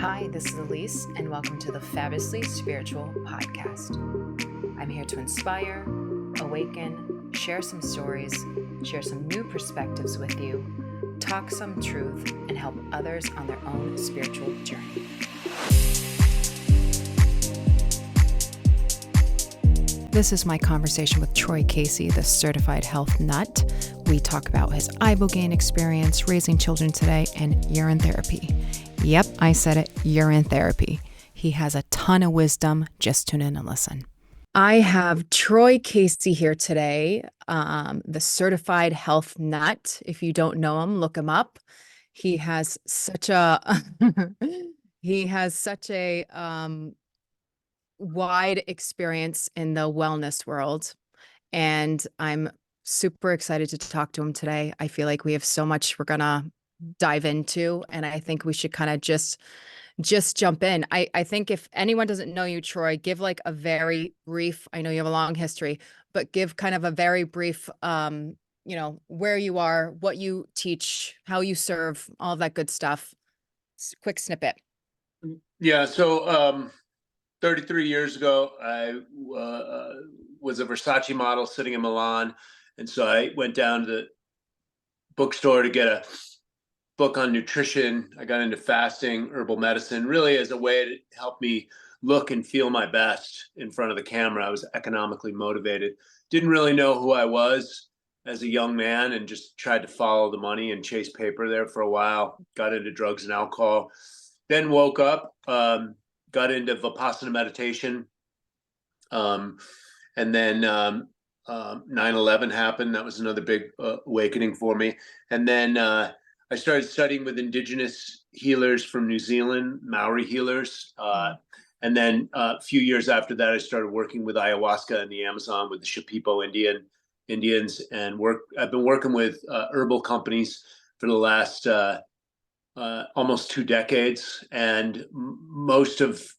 Hi, this is Elise, and welcome to the Fabulously Spiritual Podcast. I'm here to inspire, awaken, share some stories, share some new perspectives with you, talk some truth, and help others on their own spiritual journey. This is my conversation with Troy Casey, the certified health nut. We talk about his Ibogaine experience, raising children today, and urine therapy. Yep, I said it, urine therapy. He has a ton of wisdom. Just tune in and listen. I have Troy Casey here today, the certified health nut. If you don't know him, look him up. He has such a wide experience in the wellness world, and I'm super excited to talk to him today. I feel like we have so much we're gonna dive into, and I think we should kind of just jump in. I think if anyone doesn't know you, Troy, give like a very brief, I know you have a long history, but give kind of a very brief, where you are, what you teach, how you serve, all that good stuff. Quick snippet. Yeah, so 33 years ago, I was a Versace model sitting in Milan. And so I went down to the bookstore to get a book on nutrition. I got into fasting, herbal medicine, really as a way to help me look and feel my best in front of the camera. I was economically motivated. Didn't really know who I was as a young man and just tried to follow the money and chase paper there for a while. Got into drugs and alcohol. Then woke up, got into Vipassana meditation. And then 9/11 happened. That was another big awakening for me. And then I started studying with indigenous healers from New Zealand, Maori healers. And then a few years after that, I started working with ayahuasca in the Amazon with the Shipibo Indians, and I've been working with herbal companies for the last almost 2 decades, and most of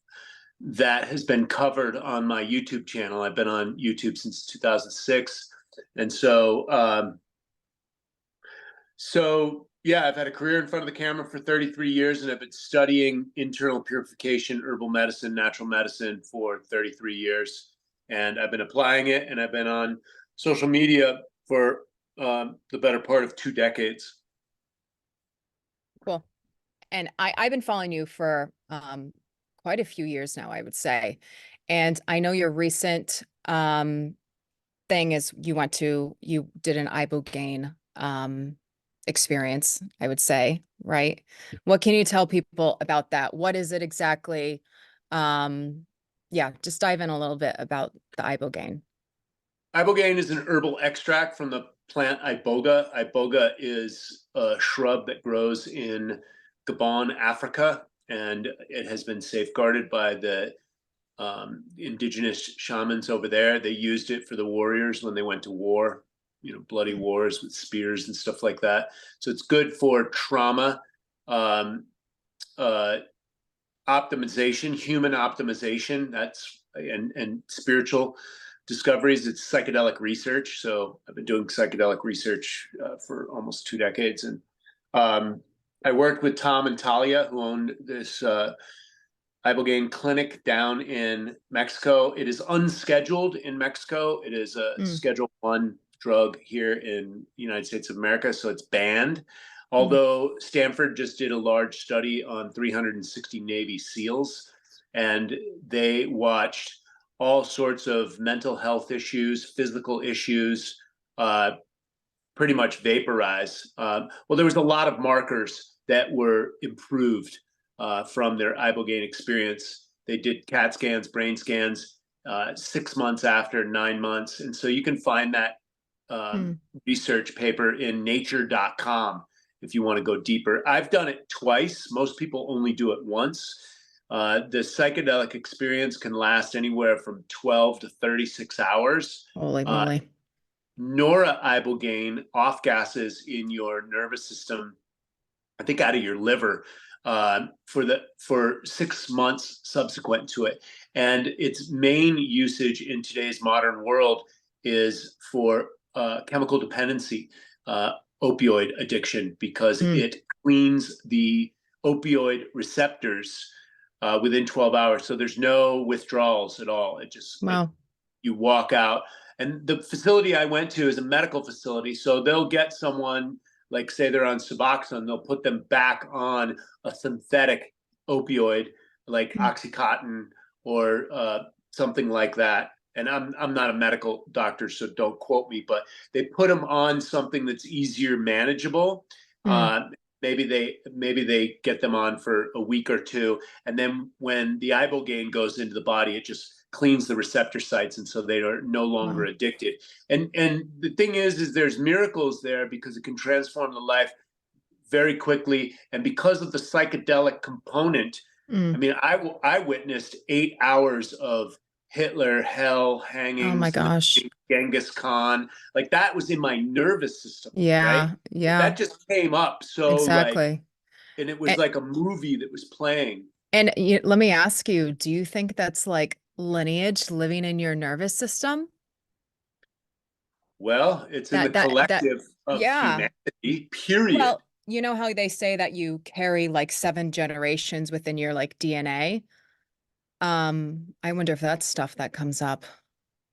that has been covered on my YouTube channel. I've been on YouTube since 2006, and so yeah, I've had a career in front of the camera for 33 years, and I've been studying internal purification, herbal medicine, natural medicine for 33 years, and I've been applying it, and I've been on social media for the better part of 2 decades. Cool. And I've been following you for quite a few years now, I would say. And I know your recent thing is you did an Ibogaine experience, I would say, right? What can you tell people about that? What is it exactly? Just dive in a little bit about the Ibogaine. Ibogaine is an herbal extract from the plant Iboga. Iboga is a shrub that grows in Gabon, Africa, and it has been safeguarded by the indigenous shamans over there. They used it for the warriors when they went to war, bloody wars with spears and stuff like that. So it's good for trauma, optimization, human optimization. And spiritual discoveries. It's psychedelic research. So I've been doing psychedelic research for almost 2 decades. And I worked with Tom and Talia, who owned this Ibogaine clinic down in Mexico. It is unscheduled in Mexico. It is a Schedule 1 drug here in the United States of America, so it's banned. Although Stanford just did a large study on 360 Navy SEALs, and they watched all sorts of mental health issues, physical issues, pretty much vaporize. Well, there was a lot of markers that were improved from their Ibogaine experience. They did CAT scans, brain scans, 6 months after, 9 months. And so you can find that research paper in nature.com if you want to go deeper. I've done it twice. Most people only do it once. The psychedelic experience can last anywhere from 12 to 36 hours. Holy moly. Nora-ibogaine off gases in your nervous system, I think out of your liver, for 6 months subsequent to it. And its main usage in today's modern world is for chemical dependency, opioid addiction, because it cleans the opioid receptors within 12 hours. So there's no withdrawals at all. Wow. You walk out. And the facility I went to is a medical facility. So they'll get someone, like say they're on Suboxone, they'll put them back on a synthetic opioid like Mm, Oxycontin or something like that. And I'm not a medical doctor, so don't quote me, but they put them on something that's easier manageable. mm, Uh, maybe they get them on for a week or two, and then when the Ibogaine goes into the body, it just cleans the receptor sites, and so they are no longer wow. addicted. And the thing is there's miracles there because it can transform the life very quickly, and because of the psychedelic component. I Mm. mean, I witnessed 8 hours of Hitler hell Oh my hangings and gosh. Genghis Khan. Like that was in my nervous system, right? Yeah. Yeah. That just came up so like, Exactly. and it was And, like a movie that was playing. let me ask you, do you think that's like lineage living in your nervous system? Well, it's in the That, collective of yeah. humanity, period. Well, you know how they say that you carry like 7 generations within your like DNA? I wonder if that's stuff that comes up.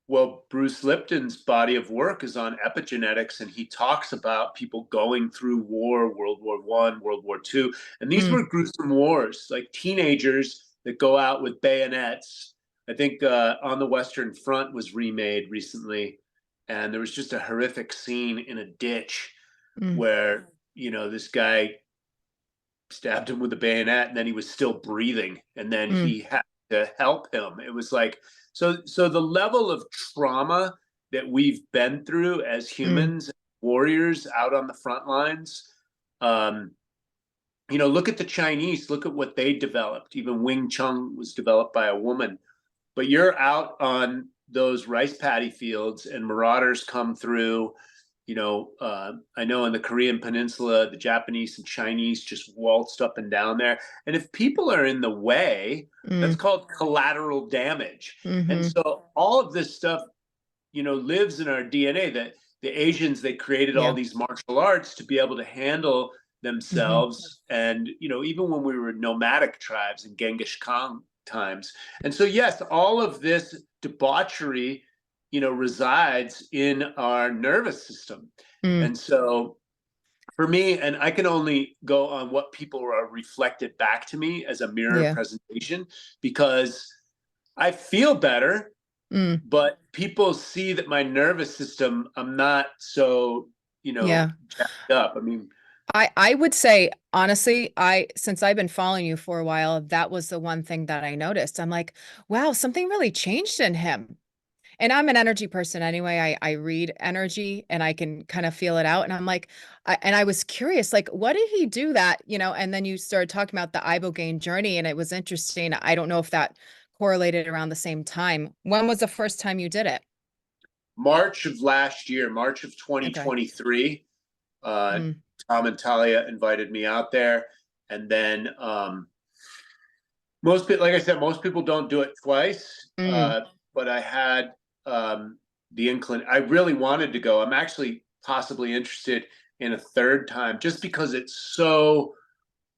Well, Bruce Lipton's body of work is on epigenetics, and he talks about people going through war, World War I, World War II, and these Mm, were gruesome wars, like teenagers that go out with bayonets. I think On the Western Front was remade recently, and there was just a horrific scene in a ditch mm, where this guy stabbed him with a bayonet, and then he was still breathing, and then mm, he had to help him. It was like, so the level of trauma that we've been through as mm, humans, warriors out on the front lines. um Look at the Chinese, look at what they developed. Even Wing Chun was developed by a woman. But you're out on those rice paddy fields and marauders come through. I know in the Korean Peninsula, the Japanese and Chinese just waltzed up and down there. And if people are in the way, that's mm, called collateral damage. And mm-hmm. so all of this stuff, lives in our DNA. That the Asians, they created all Yeah. these martial arts to be able to handle Mm-hmm. themselves. And, even when we were nomadic tribes in Genghis Khan times. And so, yes, all of this debauchery, resides in our nervous system. Mm, And so for me, and I can only go on what people are reflected back to me as a mirror yeah. presentation, because I feel better, Mm, but people see that my nervous system, I'm not so, yeah. jacked up. I mean, I would say honestly, since I've been following you for a while, that was the one thing that I noticed. I'm like, wow, something really changed in him. And I'm an energy person anyway. I read energy and I can kind of feel it out. And I'm like, and I was curious, like, what did he do that, and then you started talking about the Ibogaine journey and it was interesting. I don't know if that correlated around the same time. When was the first time you did it? March of last year, March of Okay. 2023, uh, Mm, Tom and Talia invited me out there. And then most people, like I said, most people don't do it twice. mm, But I had the incline. I really wanted to go. I'm actually possibly interested in a third time just because it's so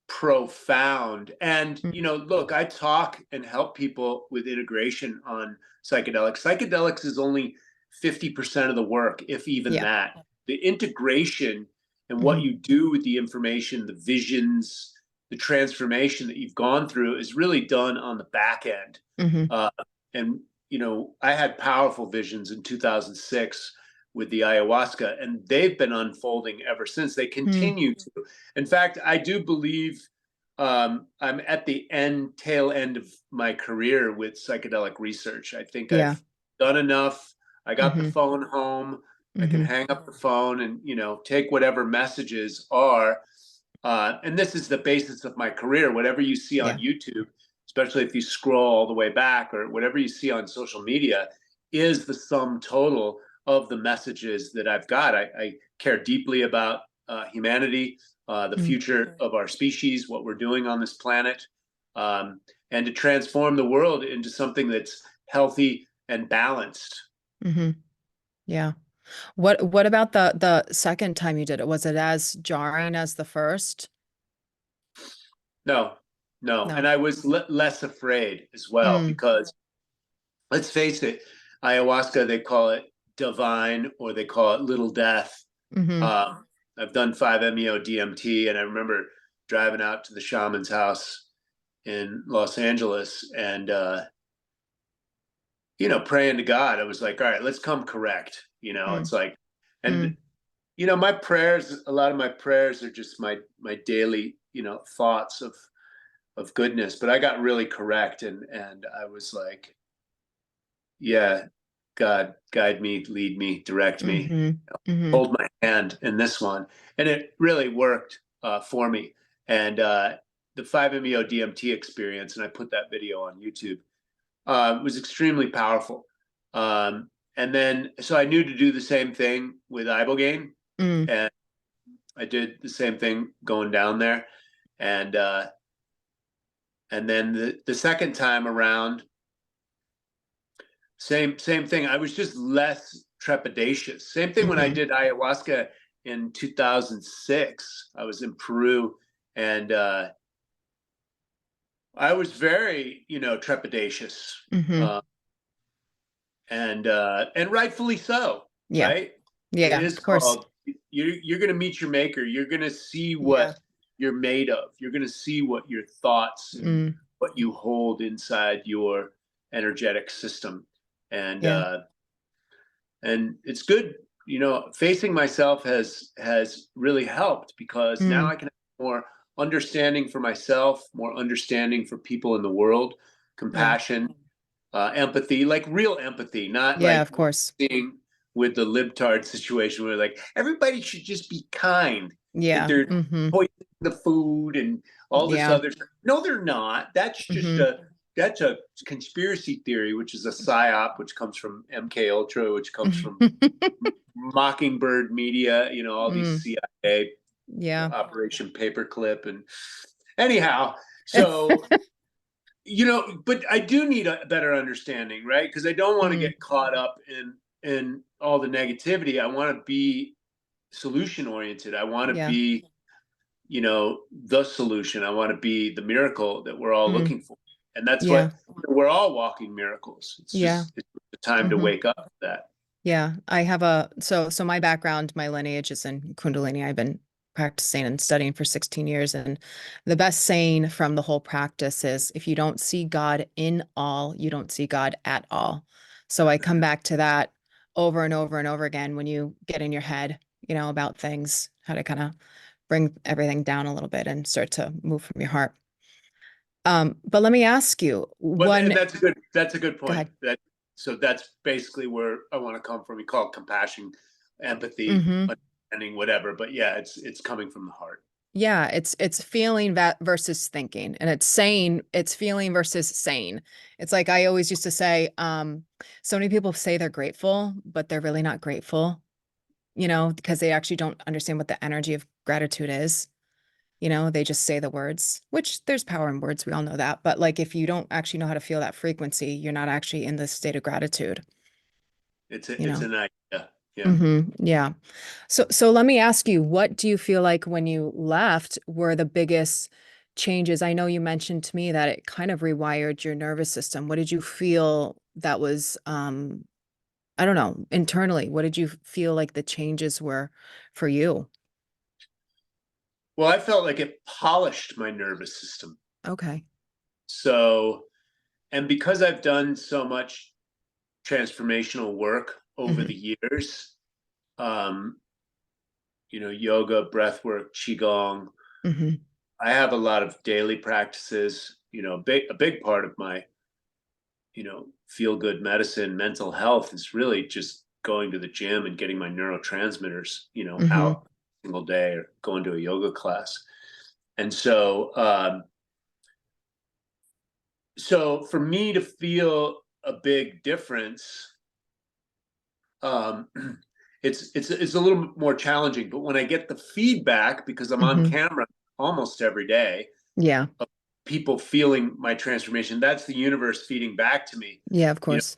profound. And, mm, look, I talk and help people with integration on psychedelics. Psychedelics is only 50% of the work, if even yeah. that. The integration and what Hmm. you do with the information, the visions, the transformation that you've gone through is really done on the back end. Hmm. Uh, and, I had powerful visions in 2006 with the ayahuasca, and they've been unfolding ever since. They Mm, continue to. In fact, I do believe I'm at the tail end of my career with psychedelic research. I think yeah. I've done enough. I got the Hmm. phone home. I can Hmm. hang up the phone and take whatever messages are. And this is the basis of my career. Whatever you see on Yeah. YouTube, especially if you scroll all the way back, or whatever you see on social media, is the sum total of the messages that I've got. I care deeply about humanity, the Mm, future of our species, what we're doing on this planet, um, and to transform the world into something that's healthy and balanced. hmm. Yeah. What about the second time you did it? Was it as jarring as the first? No, no. And No. I was less afraid as well Mm. because let's face it, ayahuasca, they call it divine or they call it little death. Mm-hmm. Um, I've done 5-MeO DMT, and I remember driving out to the shaman's house in Los Angeles and, praying to God. I was like, all right, let's come correct. Mm. It's like, and, Mm. my prayers, a lot of my prayers are just my daily, thoughts of goodness, but I got really correct. And I was like, yeah, God, guide me, lead me, direct me, Mm-hmm. Mm-hmm. hold my hand in this one. And it really worked for me. And the 5-MeO DMT experience, and I put that video on YouTube, was extremely powerful. And then, so I knew to do the same thing with Ibogaine. Mm. And I did the same thing going down there. And then the second time around, same thing. I was just less trepidatious. Same thing when I Mm-hmm. did ayahuasca in 2006. I was in Peru, and I was very, trepidatious, Mm-hmm. uh, and rightfully so. Yeah. Right? It Yeah, is of course. called you're going to meet your maker. You're going to see Yeah. what you're made of. You're going to see what your thoughts and Mm. what you hold inside your energetic system, and Yeah. it's good. Facing myself has really helped because now Mm. I can have more understanding for myself, more understanding for people in the world, Yeah. compassion, empathy, like real empathy, not Yeah, like of course. being with the libtard situation where like everybody should just be kind, that Yeah. they're Mm-hmm. poisoning the food and all this Yeah. other stuff. No, they're not. Mm-hmm. That's a conspiracy theory, which is a psyop, which comes from MK Ultra, which comes from Mockingbird Media, all these Mm. CIA, Yeah. Operation Paperclip, and anyhow, so but I do need a better understanding, right? Because I don't want to Mm. get caught up in all the negativity. I want to be solution oriented. I want to Yeah. be, the solution. I want to be the miracle that we're all Mm. looking for. And that's Yeah. what we're all walking miracles. Yeah. It's the time to Mm-hmm. wake up to that. Yeah, I have so my background, my lineage is in Kundalini. I've been practicing and studying for 16 years. And the best saying from the whole practice is if you don't see God in all, you don't see God at all. So I come back to that over and over and over again when you get in your head, about things, how to kind of bring everything down a little bit and start to move from your heart. But let me ask you Well, and one, that's a good go point. ahead. So that's basically where I want to come from. We call it compassion, empathy, Mm-hmm. understanding, whatever. But yeah, it's coming from the heart. Yeah, it's feeling that versus thinking, and it's feeling versus saying. It's like I always used to say, so many people say they're grateful, but they're really not grateful, because they actually don't understand what the energy of gratitude is. They just say the words, which there's power in words, we all know that. But like if you don't actually know how to feel that frequency, you're not actually in the state of gratitude, you It's know. an idea. Yeah. Yeah. So let me ask you, what do you feel like when you left were the biggest changes? I know you mentioned to me that it kind of rewired your nervous system. What did you feel that was, I don't know, internally, what did you feel like the changes were for you? Well, I felt like it polished my nervous system. Okay. So, and because I've done so much transformational work over Hmm. the years, um, yoga, breath work, qigong, Hmm. I have a lot of daily practices. A big part of my, feel good medicine, mental health is really just going to the gym and getting my neurotransmitters, Hmm. out single day or going to a yoga class. And so, so for me to feel a big difference, um, it's a little more challenging. But when I get the feedback, because I'm on Hmm. camera almost every day, Yeah. people feeling my transformation, that's the universe feeding back to me, Yeah, of you know, course.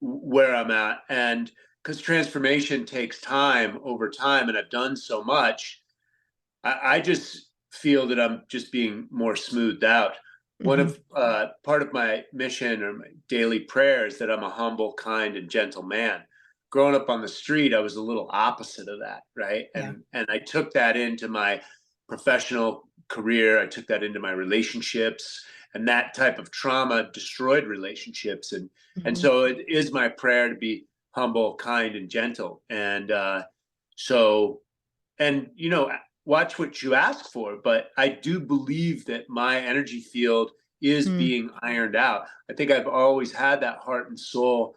where I'm at. And because transformation takes time over time, and I've done so much, I just feel that I'm just being more smoothed out. One Hmm. of part of my mission or my daily prayer is that I'm a humble, kind, and gentle man. Growing up on the street, I was a little opposite of that, right? Yeah. And I took that into my professional career. I took that into my relationships, and that type of trauma destroyed relationships. And Hmm. so it is my prayer to be humble, kind, and gentle. And so, and watch what you ask for, but I do believe that my energy field is Mm. being ironed out. I think I've always had that heart and soul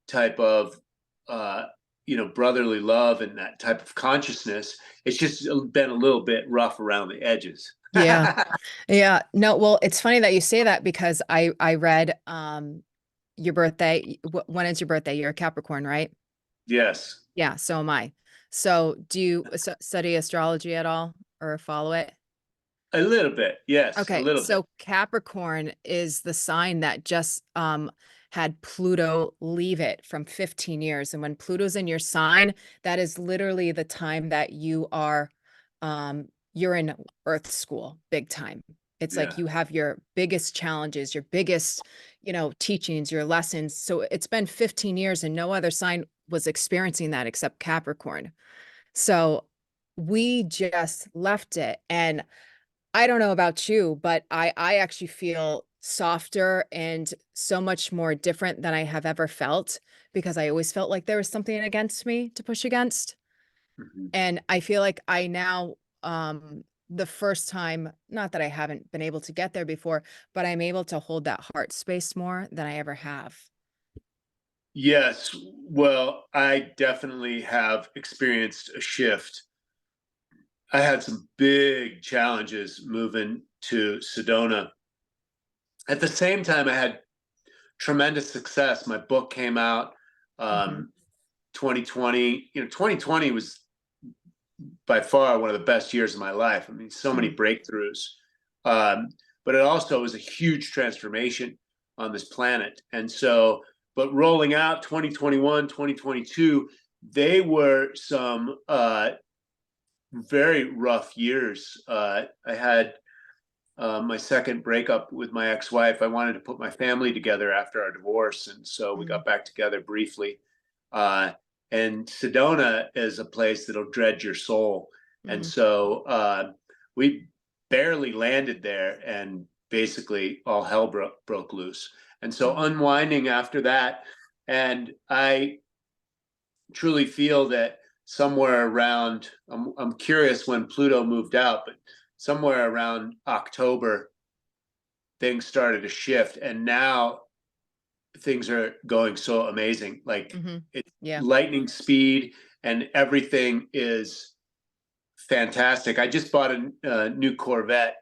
type of uh brotherly love and that type of consciousness. It's just been a little bit rough around the edges. Yeah. Yeah. No, well, it's funny that you say that because I read your birthday. When is your birthday? You're a Capricorn, right? Yes, Yeah, so am I. So do you study astrology at all or follow it? a little bit. Yes, a Okay, little bit. so Capricorn is the sign that just had Pluto leave it from 15 years. And when Pluto's in your sign, that is literally the time that you're in Earth school, big time. It's like Yeah. you have your biggest challenges, your biggest, teachings, your lessons. So it's been 15 years and no other sign was experiencing that except Capricorn. So we just left it. And I don't know about you, but I actually feel softer and so much more different than I have ever felt because I always felt like there was something against me to push against. Mhm. And I feel like I now the first time, not that I haven't been able to get there before, but I'm able to hold that heart space more than I ever have. Yes. Well, I definitely have experienced a shift. I had some big challenges moving to Sedona. At the same time, I had tremendous success. My book came out Hmm. 2020. 2020 was by far one of the best years of my life. I mean, so many Mm. breakthroughs. Um, but it also was a huge transformation on this planet. And so, but rolling out 2021, 2022, they were some very rough years. I had my second breakup with my ex-wife. I wanted to put my family together after our divorce, and so we Mm. got back together briefly. Uh, and Sedona is a place that'll dredge your soul, and Hmm. so we barely landed there, and basically all hell broke loose. And so Mm. unwinding after that, and I truly feel that somewhere around, I'm curious when Pluto moved out, but somewhere around October, things started to shift. And now things are going so amazing. Like Hmm. it's Yeah. lightning speed and everything is fantastic. I just bought a new Corvette,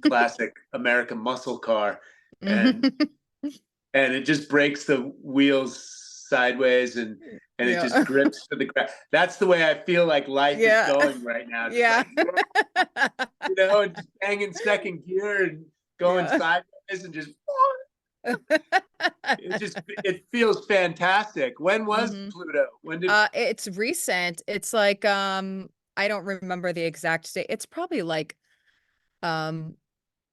classic American muscle car, and Hmm. it just breaks the wheels sideways and it just Yeah. grips to the ground. That's the way I feel like life is Yeah. going right now. Just Yeah. like and just banging second gear and going Yeah. sideways and just it feels fantastic. When was Hmm. Pluto? When did It's recent. It's like I don't remember the exact date. It's probably like um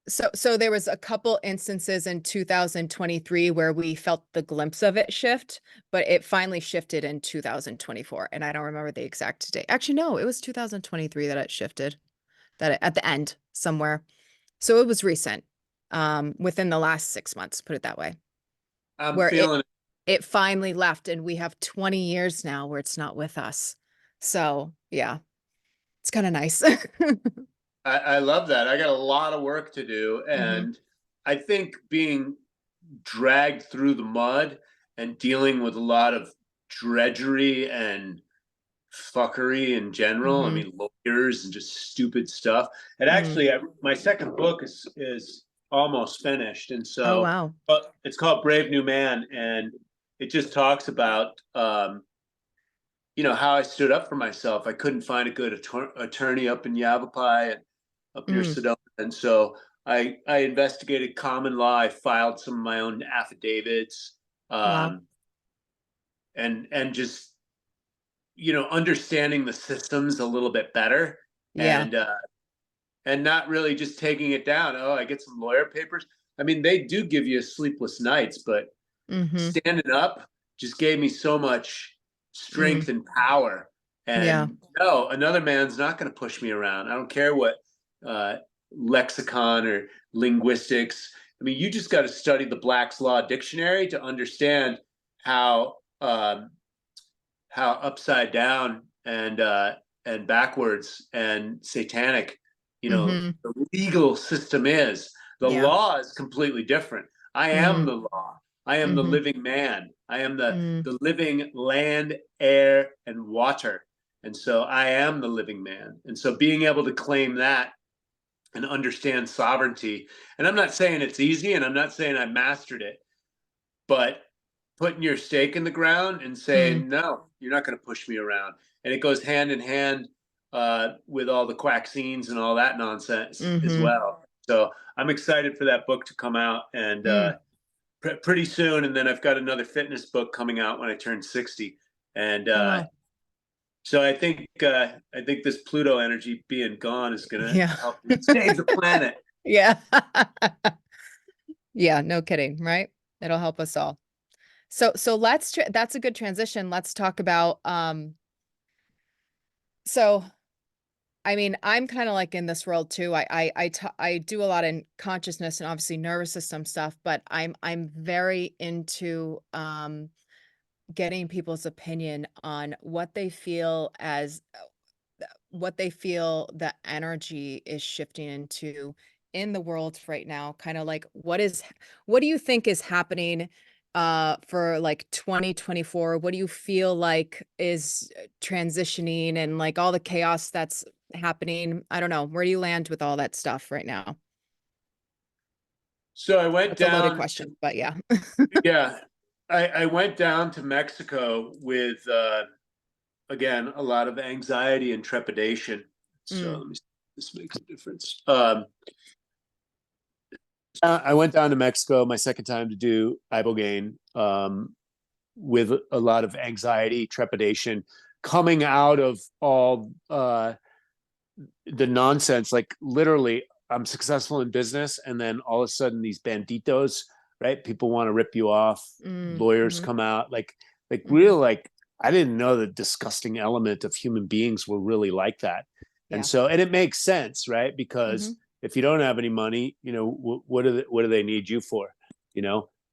so there was a couple instances in 2023 where we felt the glimpse of it shift, but it finally shifted in 2024 and I don't remember the exact date. Actually, no, it was 2023 that it shifted. At the end somewhere. So it was recent. Within the last 6 months, put it that way. I'm Where it feeling it finally left and we have 20 years now where it's not with us. So, yeah, it's kind of nice. I love that. I got a lot of work to do. Hmm. And I think being dragged through the mud and dealing with a lot of drudgery and fuckery in general. I Hmm. mean, lawyers and just stupid stuff. And Hmm. actually, my second book is almost finished, and Oh, so wow. but it's called Brave New Man, and it just talks about how I stood up for myself. I couldn't find a good attorney up in Yavapai and up near Mm, Sedona, and so I investigated common law. I filed some of my own affidavits, wow. um, and just understanding the systems a little bit better Yeah. and and not really just taking it down. Oh, I get some lawyer papers. I mean, they do give you sleepless nights, but Mm-hmm. standing up just gave me so much Mm. strength and power. Yeah. And no, another man's not going to push me around. I don't care what uh, lexicon or linguistics. I mean, you just got to study the Black's Law Dictionary to understand how how upside down and backwards and satanic, Mm-hmm. the legal system is. The Yeah. law is completely different. I am Mm. the law. I am the Mm-hmm. living man. I am Mm. the living land, air, and water. And so I am the living man. And so being able to claim that and understand sovereignty, and I'm not saying it's easy, and I'm not saying I mastered it, but putting your stake in the ground and Mm. saying, no, you're not going to push me around. And it goes hand in hand with all the quack and all that nonsense as Mm-hmm. well. So I'm excited for that book to come out and Mm. pretty soon. And then I've got another fitness book coming out when I turn 60. And Oh, wow. so I think this Pluto energy being gone is going to Yeah. help me save the planet. Yeah. Yeah, no kidding, right? It'll help us all. So that's a good transition. Let's talk about so I mean, I'm kind of like in this world too. I do a lot in consciousness and obviously nervous system stuff, but I'm very into getting people's opinion on what they feel the energy is shifting into in the world right now. Kind of like what do you think is happening for like 2024? What do you feel like is transitioning and like all the chaos that's happening? I don't know. Where do you land with all that stuff right now? So I went That's a loaded down to, question, but yeah. yeah, I went down to Mexico with again, a lot of anxiety and trepidation. So Mm, let me see if this makes a difference. I went down to Mexico my second time to do Ibogaine with a lot of anxiety, trepidation, coming out of all the nonsense. Like literally, I'm successful in business, and then all of a sudden, these banditos, right? People want to rip you off. mm, Lawyers mm-hmm, come out, like mm-hmm. real, like I didn't know the disgusting element of human beings were really like that. And Yeah. so, and it makes sense, right? Mm-hmm. Because if you don't have any money, what do they need you for?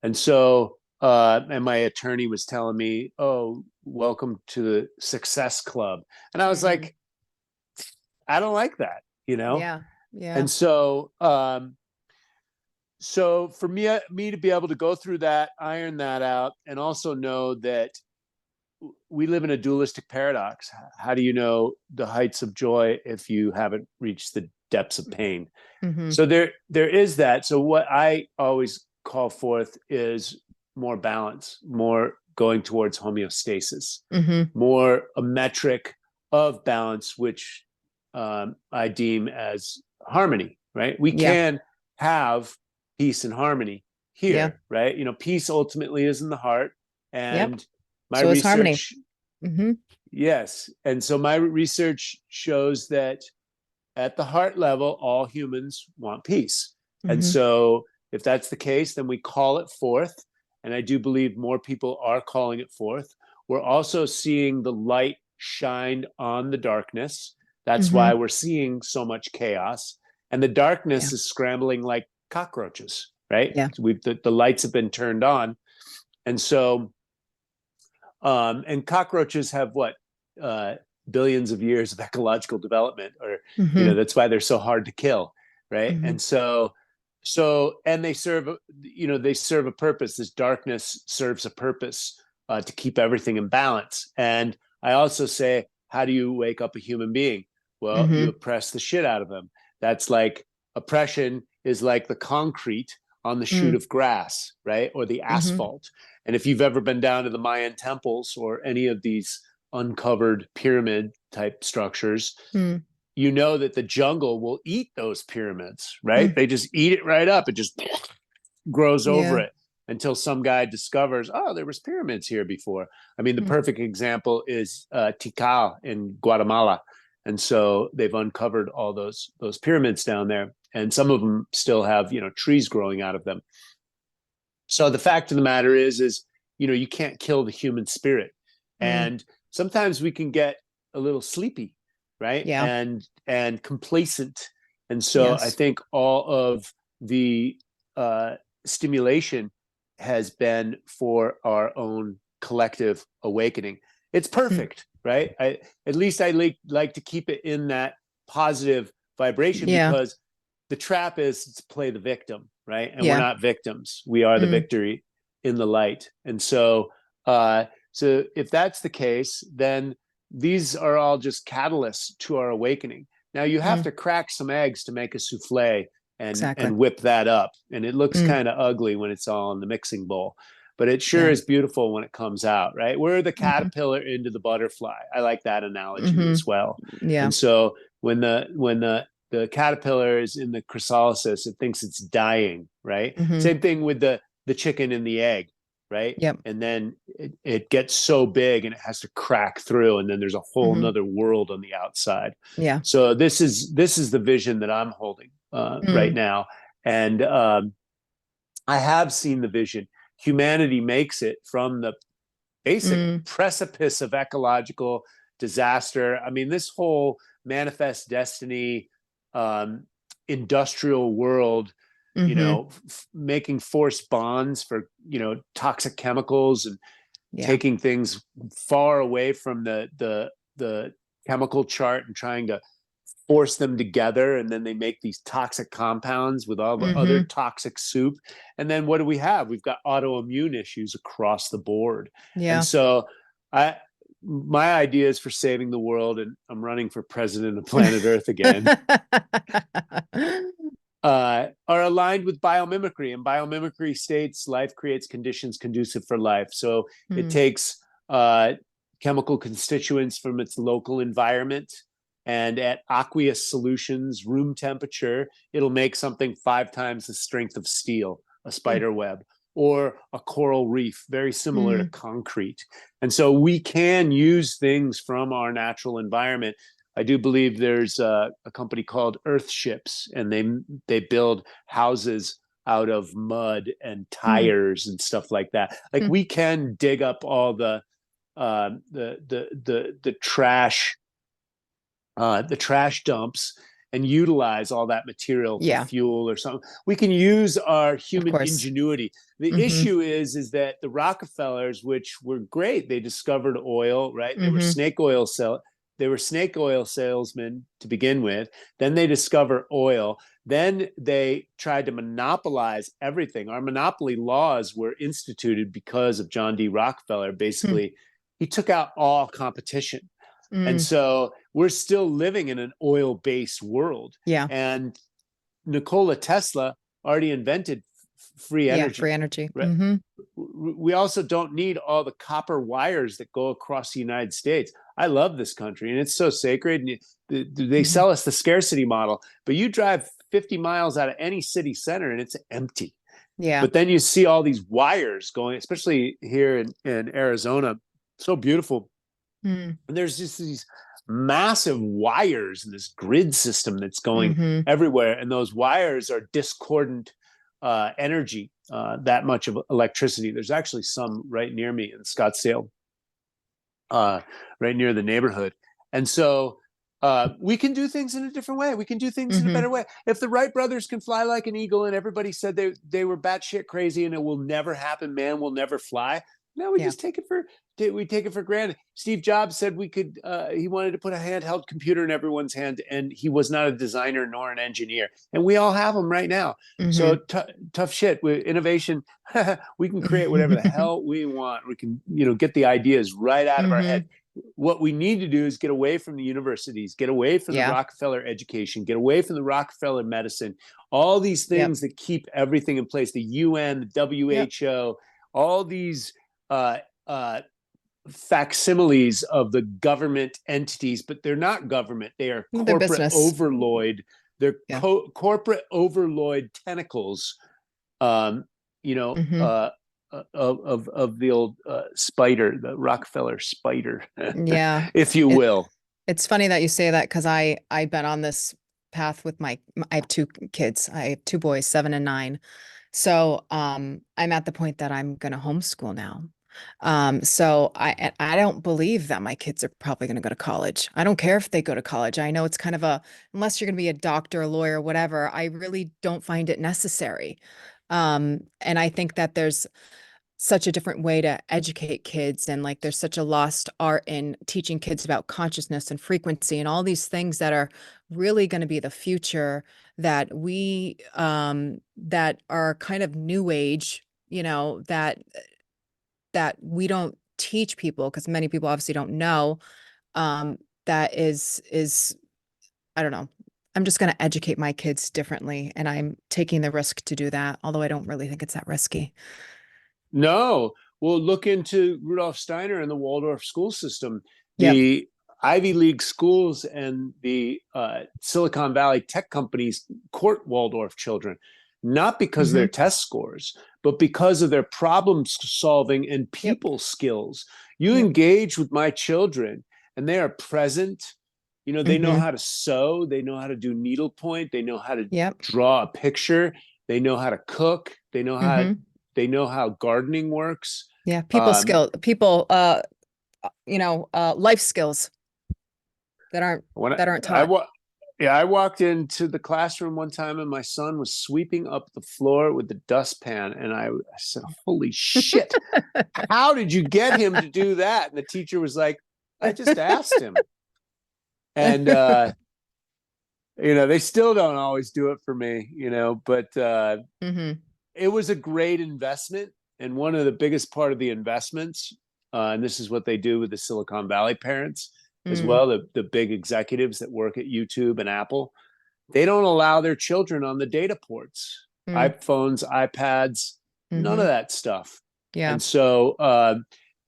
And so, and my attorney was telling me, "Oh, welcome to the Success Club," and I was Mm, like, "I don't like that." yeah. Yeah. And so for me to be able to go through that, iron that out, and also know that we live in a dualistic paradox. How do you know the heights of joy if you haven't reached the depths of pain? Mm-hmm. So there is that. So what I always call forth is more balance, more going towards homeostasis, Mm-hmm. more a metric of balance, which I deem as harmony, right? We Yeah. can have peace and harmony Yeah. here, right? Peace ultimately is in the heart. Yep. And my So is harmony. research, Mm-hmm. yes. And so my research shows that at the heart level, all humans want peace. And Mm-hmm. so if that's the case, then we call it forth. And I do believe more people are calling it forth. We're also seeing the light shine on the darkness. That's Mm-hmm. why we're seeing so much chaos. And the Yeah. darkness is scrambling like cockroaches, right? Yeah. The lights have been turned on. And so, and cockroaches have what? Uh, Billions of years of ecological development, or Mm-hmm. that's why they're so hard to kill, right? Mm-hmm. And so and they serve a purpose. This darkness serves a purpose to keep everything in balance. And I also say, how do you wake up a human being? Well, you Mm-hmm. oppress the shit out of them. That's like oppression is like the concrete on the shoot Mm, of grass, right? Or the mm-hmm. asphalt. And if you've ever been down to the Mayan temples or any of these uncovered pyramid type structures, Mm, you know that the jungle will eat those pyramids, right? mm. They just eat it right up. It just grows over Yeah. it until some guy discovers, oh, there was pyramids here before. I mean, the Mm, perfect example is Tikal in Guatemala. And so they've uncovered all those pyramids down there, and some of them still have, trees growing out of them. So the fact of the matter is, you can't kill the human spirit. Mm. And sometimes we can get a little sleepy, right? Yeah. And complacent. And so I Yes. think all of the stimulation has been for our own collective awakening. It's Mm. perfect, right? At least I like to keep it in that positive vibration, Yeah. because the trap is to play the victim, right? And we're Yeah. not victims. We are the Mm. victory in the light. And so, so if that's the case, then these are all just catalysts to our awakening. Now you have Mm. to crack some eggs to make a souffle Exactly. and whip that up. And it looks Mm. kind of ugly when it's all in the mixing bowl, but it sure Yeah. is beautiful when it comes out, right? We're the Mm-hmm. caterpillar into the butterfly. I like that analogy Mm-hmm. as well. Yeah. And so when the caterpillar is in the chrysalis, it thinks it's dying, right? Mm-hmm. Same thing with the chicken and the egg, right? Yep. And then it gets so big and it has to crack through, and then there's a whole Mm-hmm. nother world on the outside. Yeah. So this is the vision that I'm holding right Mm. now, and I have seen the vision. Humanity makes it from the basic Mm. precipice of ecological disaster. I mean, this whole manifest destiny, um, industrial world, Mm-hmm. making forced bonds for, toxic chemicals, and Yeah. taking things far away from the chemical chart and trying to force them together, and then they make these toxic compounds with all the other Mm-hmm. toxic soup. And then what do we have? We've got autoimmune issues across the board. And Yeah. so I my idea is for saving the world, and I'm running for president of planet Earth again, are aligned with biomimicry. And biomimicry states life creates conditions conducive for life. So it Mm. takes chemical constituents from its local environment, and at aqueous solutions, room temperature, it'll make something 5 times the strength of steel, a Mm. spider web, or a coral reef, very similar to Mm. concrete. And so we can use things from our natural environment. I do believe there's a company called Earthships, and they build houses out of mud and Mm. tires and stuff like that. Like, Mm. we can dig up all the trash dumps and utilize all that material for Yeah. fuel or something. We can use our Of human course. ingenuity. The Mm-hmm. issue is that the Rockefellers, which were great, they discovered oil, right? Mm-hmm. They were snake oil salesmen to begin with. Then they discover oil. Then they tried to monopolize everything. Our monopoly laws were instituted because of John D. Rockefeller. Mm. Basically, he took out all competition. And Mm. so we're still living in an oil-based world. Yeah. And Nikola Tesla already invented free Yeah. energy. Free energy. Right? Mm-hmm. We also don't need all the copper wires that go across the United States. I love this country, and it's so sacred. And they Mm-hmm. sell us the scarcity model, but you drive 50 miles out of any city center and it's empty. Yeah. But then you see all these wires going, especially here in Arizona, so beautiful. Mm. And there's just these massive wires in this grid system that's going Mm-hmm. everywhere. And those wires are discordant energy, that much of electricity. There's actually some right near me in Scottsdale, right near the neighborhood. And so we can do things in a different way. We can do things in a Mm-hmm. better way. If the Wright brothers can fly like an eagle, and everybody said they were batshit crazy and it will never happen, man will never fly. Now we Yeah. just take it for granted. Steve Jobs said we could. He wanted to put a handheld computer in everyone's hand, and he was not a designer nor an engineer. And we all have them right now. Mm-hmm. So tough shit. With innovation, we can create whatever the hell we want. We can, get the ideas right out of our Mm-hmm. head. What we need to do is get away from the universities, get away from the Yeah. Rockefeller education, get away from the Rockefeller medicine, all these Yep. things that keep everything in place, the UN, the Yep. WHO, all these uh, uh, facsimiles of the government entities, but they're not government. They are Their corporate business. overlord. They're Yeah. corporate overlord tentacles, um, you know, Mm-hmm. uh, of the old spider, the Rockefeller spider, Yeah. if you It, will. It's funny that you say that because I've been on this path with I have two kids. I have two boys, 7 and 9. So I'm at the point that I'm gonna homeschool now. So I don't believe that my kids are probably gonna go to college. I don't care if they go to college. I know it's kind of unless you're gonna be a doctor, a lawyer, whatever, I really don't find it necessary. And I think that there's such a different way to educate kids, and like there's such a lost art in teaching kids about consciousness and frequency and all these things that are really going to be the future, that are kind of new age, that we don't teach people because many people obviously don't know. That is I don't know. I'm just going to educate my kids differently, and I'm taking the risk to do that, although I don't really think it's that risky. No. Well, look into Rudolf Steiner and the Waldorf school system. Yep. The Ivy League schools and the Silicon Valley tech companies court Waldorf children, not because of Hmm. their test scores, but because of their problem solving and Yep. people skills. You Yep. engage with my children and they are present. They know Hmm. how to sew, they know how to do needlepoint, they know how to Yep. draw a picture, they know how to cook, Hmm. they know how gardening works. Yeah. People Um, skill, people, life skills that aren't when that aren't I taught. yeah, I walked into the classroom one time and my son was sweeping up the floor with the dustpan, and I said, "Holy shit! How did you get him to do that?" And the teacher was like, "I just asked him." And they still don't always do it for me, but Hmm. it was a great investment. And one of the biggest part of the investments, and this is what they do with the Silicon Valley parents as Mm. well, the big executives that work at YouTube and Apple, they don't allow their children on the data ports, Mm. iPhones, iPads, none of Hmm. that stuff. Yeah. And so,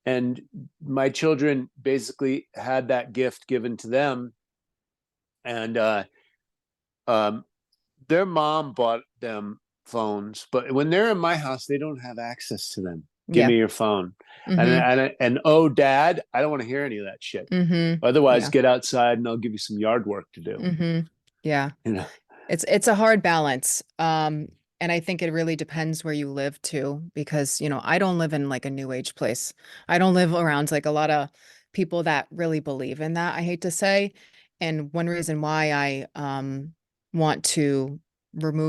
and my children basically had that gift given to them. And um, their mom bought them phones, but when they're in my house, they don't have access to them. Give Yeah. me your phone. And Hmm. and oh, dad, I don't want to hear any of that shit. Hmm. Otherwise, Yeah. get outside and I'll give you some yard work to do. Hmm. Yeah. You know, It's a hard balance. And I think it really depends where you live too, because, I don't live in like a new age place. I don't live around like a lot of people that really believe in that, I hate to say. And one reason why I want to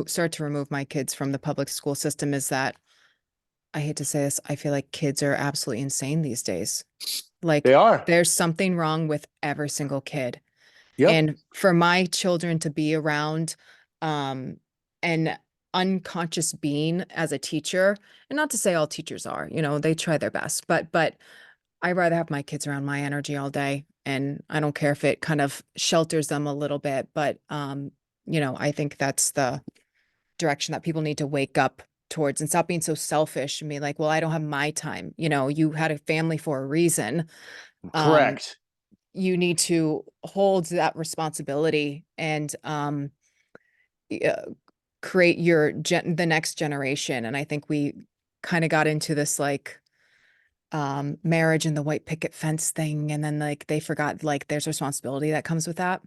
start to remove my kids from the public school system is that, I hate to say this, I feel like kids are absolutely insane these days. they Like are. there's something wrong with every single kid. Yep. And for my children to be around um, an unconscious being as a teacher, and not to say all teachers are, they try their best, but I'd rather have my kids around my energy all day. And I don't care if it kind of shelters them a little bit, but I think that's the direction that people need to wake up towards and stop being so selfish and be like, well, I don't have my time. You had a family for a reason. Um, Correct. you need to hold that responsibility and uh, create the next generation. And I think we kind of got into this like marriage and the white picket fence thing, and then like they forgot like there's responsibility that comes with that,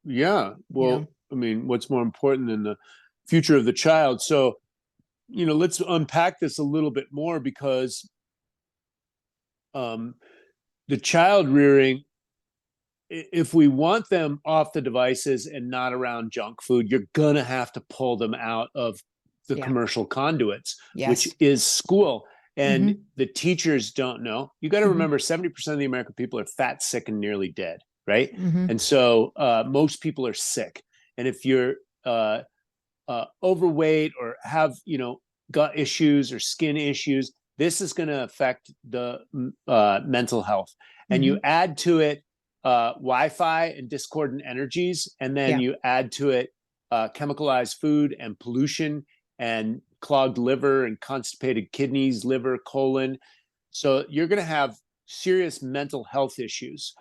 Yeah. you know. Well, I mean, what's more important than the future of the child? So, let's unpack this a little bit more because um, the child rearing, if we want them off the devices and not around junk food, you're going to have to pull them out of the Yeah. commercial conduits, which Yes. is school. And Mm-hmm. the teachers don't know. You got to Mm-hmm. remember 70% of the American people are fat, sick, and nearly dead, right? Mm-hmm. And so most people are sick. And if you're overweight or have, gut issues or skin issues, this is going to affect the mental health. And Mm-hmm. you add to it Wi-Fi and discordant energies, and then Yeah. you add to it chemicalized food and pollution and clogged liver and constipated kidneys, liver, colon. So you're going to have serious mental health issues.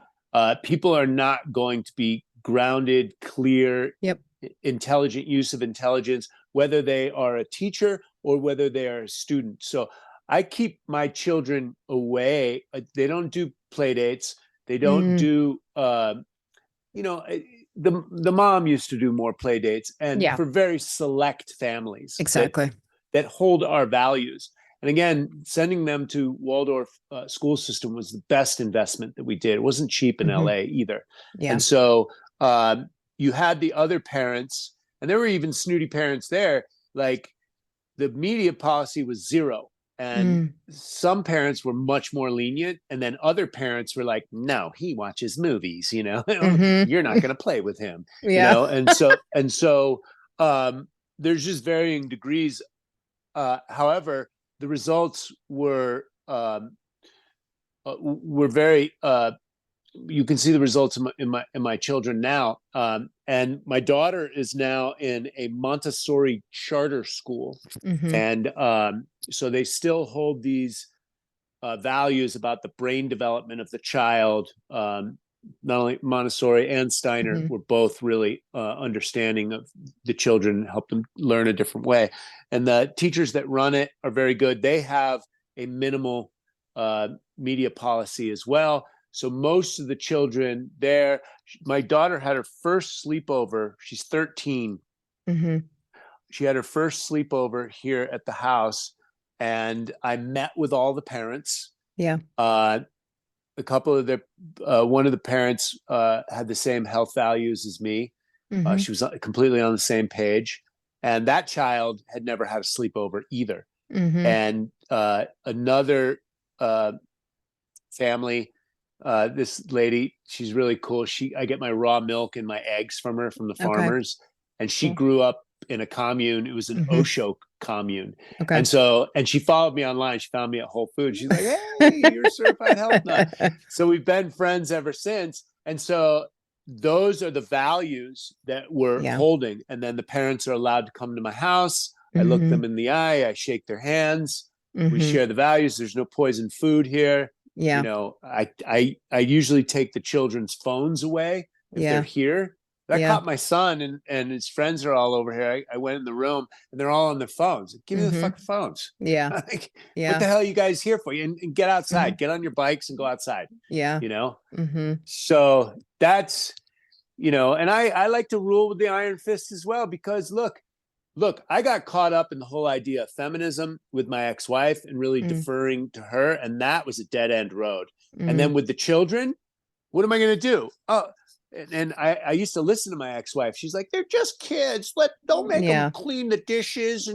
People are not going to be grounded, clear, Yep. intelligent use of intelligence, whether they are a teacher or whether they are a student. So I keep my children away. They don't do play dates. They don't Mm, do, you know, the mom used to do more play dates, and yeah, for very select families exactly. that hold our values. And again, sending them to Waldorf school system was the best investment that we did. It wasn't cheap in Hmm. LA either. Yeah. And so you had the other parents, and there were even snooty parents there. Like the media policy was zero. And Mm, some parents were much more lenient. And then other parents were like, no, he watches movies, you know, hmm. you're not going to play with him, you Yeah. know? And so there's just varying degrees. However, the results were very you can see the results in my children now. And my daughter is now in a Montessori charter school, Hmm. and so they still hold these values about the brain development of the child. Not only Montessori and Steiner Hmm. were both really understanding of the children, help them learn a different way. And the teachers that run it are very good. They have a minimal media policy as well. So most of the children there, my daughter had her first sleepover. She's 13. Hmm. She had her first sleepover here at the house, and I met with all the parents. Yeah. A couple of their, one of the parents had the same health values as me. Hmm. She was completely on the same page, and that child had never had a sleepover either. Hmm. And another family, this lady, she's really cool. I get my raw milk and my eggs from her from the Okay. farmers, and she Cool. grew up in a commune. It was an Hmm. Osho commune. Okay. And she followed me online. She found me at Whole Foods. She's like, hey, you're a certified health nut. So we've been friends ever since. And so those are the values that we're Yeah. holding. And then the parents are allowed to come to my house. I look Hmm. them in the eye. I shake their hands. We Hmm. share the values. There's no poison food here. You Yeah. know, I usually take the children's phones away if they're Yeah. here. But I Yeah. caught my son, and his friends are all over here. I went in the room, and they're all on their phones. Give me the Hmm. fucking phones. Yeah. Like, what Yeah. the hell are you guys here for? And get Hmm. outside, get on your bikes and go outside, Yeah. you know? Hmm. So that's, and I like to rule with the iron fist as well, because look, I got caught up in the whole idea of feminism with my ex-wife and really Mm, deferring to her. And that was a dead end road. And mm, then with the children, what am I going to do? Oh, and I used to listen to my ex-wife. She's like, they're just kids. Don't make them yeah. clean the dishes.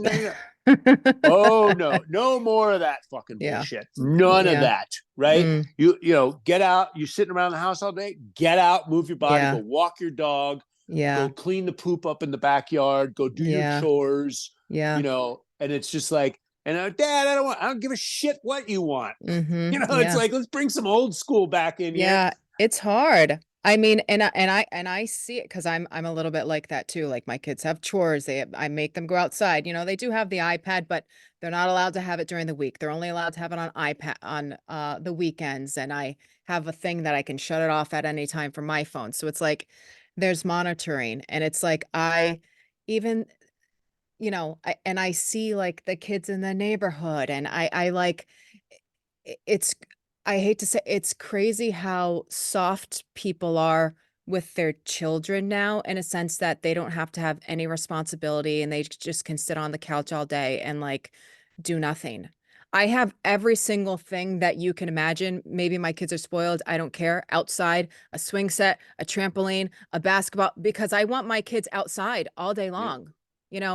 Oh no, no more of that fucking Yeah. bullshit. None of Yeah. that. Right? Mm, Get out. You're sitting around the house all day. Get out, move your body, go yeah. walk your dog, Yeah. go clean the poop up in the backyard, go do your Yeah. chores, Yeah. and it's just like, and Dad, I don't give a shit what you want. Hmm. It's Yeah. like, let's bring some old school back in here. Yeah. It's hard. I mean, and I see it because I'm a little bit like that too. Like my kids have chores. I make them go outside. They do have the iPad, but they're not allowed to have it during the week. They're only allowed to have it on iPad on the weekends. And I have a thing that I can shut it off at any time from my phone. So it's like there's monitoring, and it's like even and I see like the kids in the neighborhood, and I like it's I hate to say it's crazy how soft people are with their children now, in a sense that they don't have to have any responsibility and they just can sit on the couch all day and like do nothing. I have every single thing that you can imagine. Maybe my kids are spoiled. I don't care. Outside, a swing set, a trampoline, a basketball, because I want my kids outside all day Yeah. long,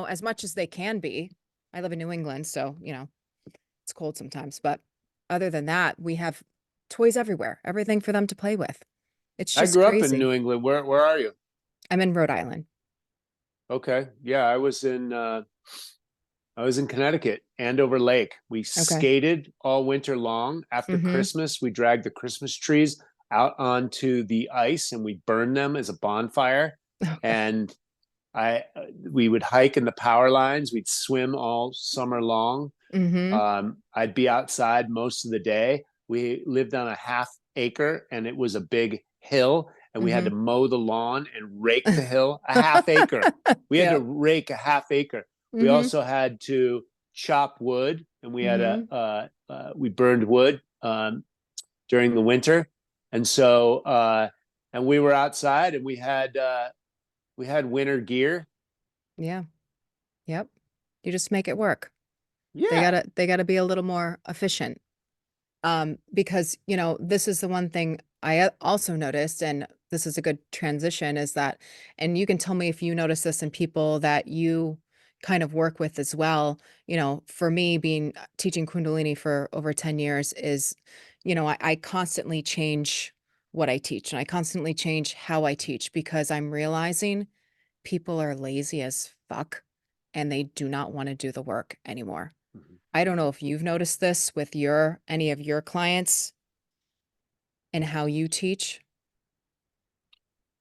as much as they can be. I live in New England, so, it's cold sometimes, but other than that, we have toys everywhere, everything for them to play with. It's I just grew up in crazy. New England. Where are you? I'm in Rhode Island. Okay. Yeah, I was in Connecticut, Andover Lake. We Okay. skated all winter long. After Mm-hmm. Christmas, we dragged the Christmas trees out onto the ice and we burned them as a bonfire. Oh God. And I we would hike in the power lines. We'd swim all summer long. Mm-hmm. I'd be outside most of the day. We lived on a half acre, and it was a big hill, and we had to Mm-hmm. mow the lawn and rake the hill. A half acre. We had to Yeah. rake a half acre. We Mm-hmm. also had to chop wood, and Mm-hmm. we burned wood during the winter. And so, and we were outside and we had winter gear. Yeah. Yep. You just make it work. Yeah. They gotta be a little more efficient. Because, you know, this is the one thing I also noticed, and this is a good transition, is that, and you can tell me if you notice this in people that you kind of work with as well. You know, for me, being teaching Kundalini for over 10 years is, you know, I constantly change what I teach and I constantly change how I teach because I'm realizing people are lazy as fuck and they do not want to do the work anymore. Mhm. I don't know Mhm. if you've noticed this with your any of your clients and how you teach.